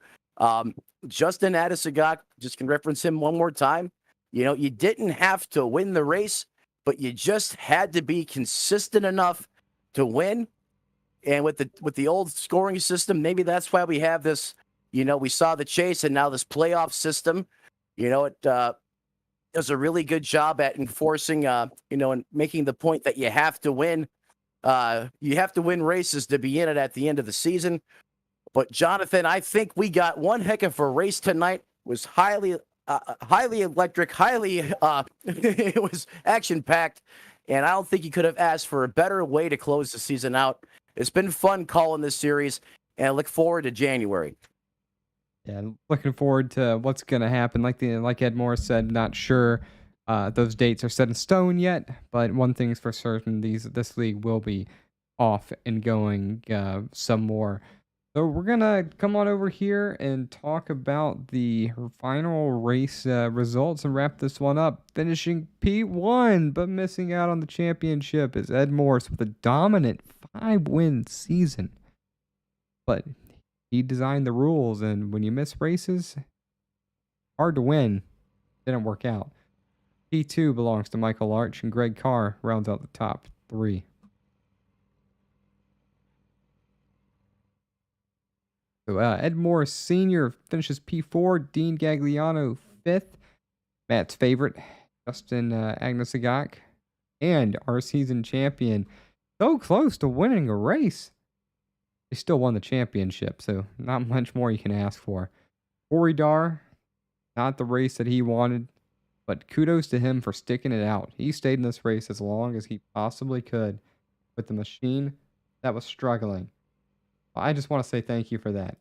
Justin Atasagaka, just can reference him one more time. You didn't have to win the race, but you just had to be consistent enough to win. And with the old scoring system, maybe that's why we have this. We saw the chase and now this playoff system. It does a really good job at enforcing, and making the point that you have to win. You have to win races to be in it at the end of the season. But Jonathan, I think we got one heck of a race tonight. It was highly electric, it was action packed. And I don't think you could have asked for a better way to close the season out. It's been fun calling this series, and I look forward to January. Yeah, looking forward to what's going to happen. Like Ed Morris said, not sure those dates are set in stone yet, but one thing's for certain: this league will be off and going some more. So we're gonna come on over here and talk about the final race results and wrap this one up. Finishing P1, but missing out on the championship is Ed Morris with a dominant 5-win season. But he designed the rules, and when you miss races, hard to win. Didn't work out. P2 belongs to Michael Arch, and Greg Carr rounds out the top 3. So Ed Morris Sr. finishes P4, Dean Gagliano 5th, Matt's favorite, Justin Agnesagak, and our season champion, so close to winning a race. He still won the championship, so not much more you can ask for. Corey Dar, not the race that he wanted, but kudos to him for sticking it out. He stayed in this race as long as he possibly could with the machine that was struggling. I just want to say thank you for that.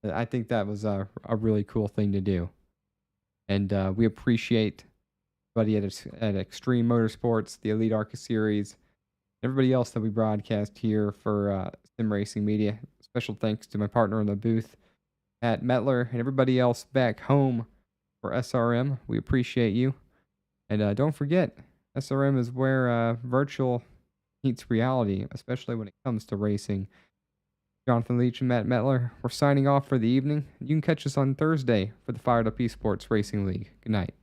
I think that was a really cool thing to do. And we appreciate everybody at Extreme Motorsports, the Elite ARCA Series, everybody else that we broadcast here for Sim Racing Media. Special thanks to my partner in the booth, Matt Metler, and everybody else back home for SRM. We appreciate you. And don't forget, SRM is where virtual meets reality, especially when it comes to racing. Jonathan Leach and Matt Metler, we're signing off for the evening. You can catch us on Thursday for the Fired Up Esports Racing League. Good night.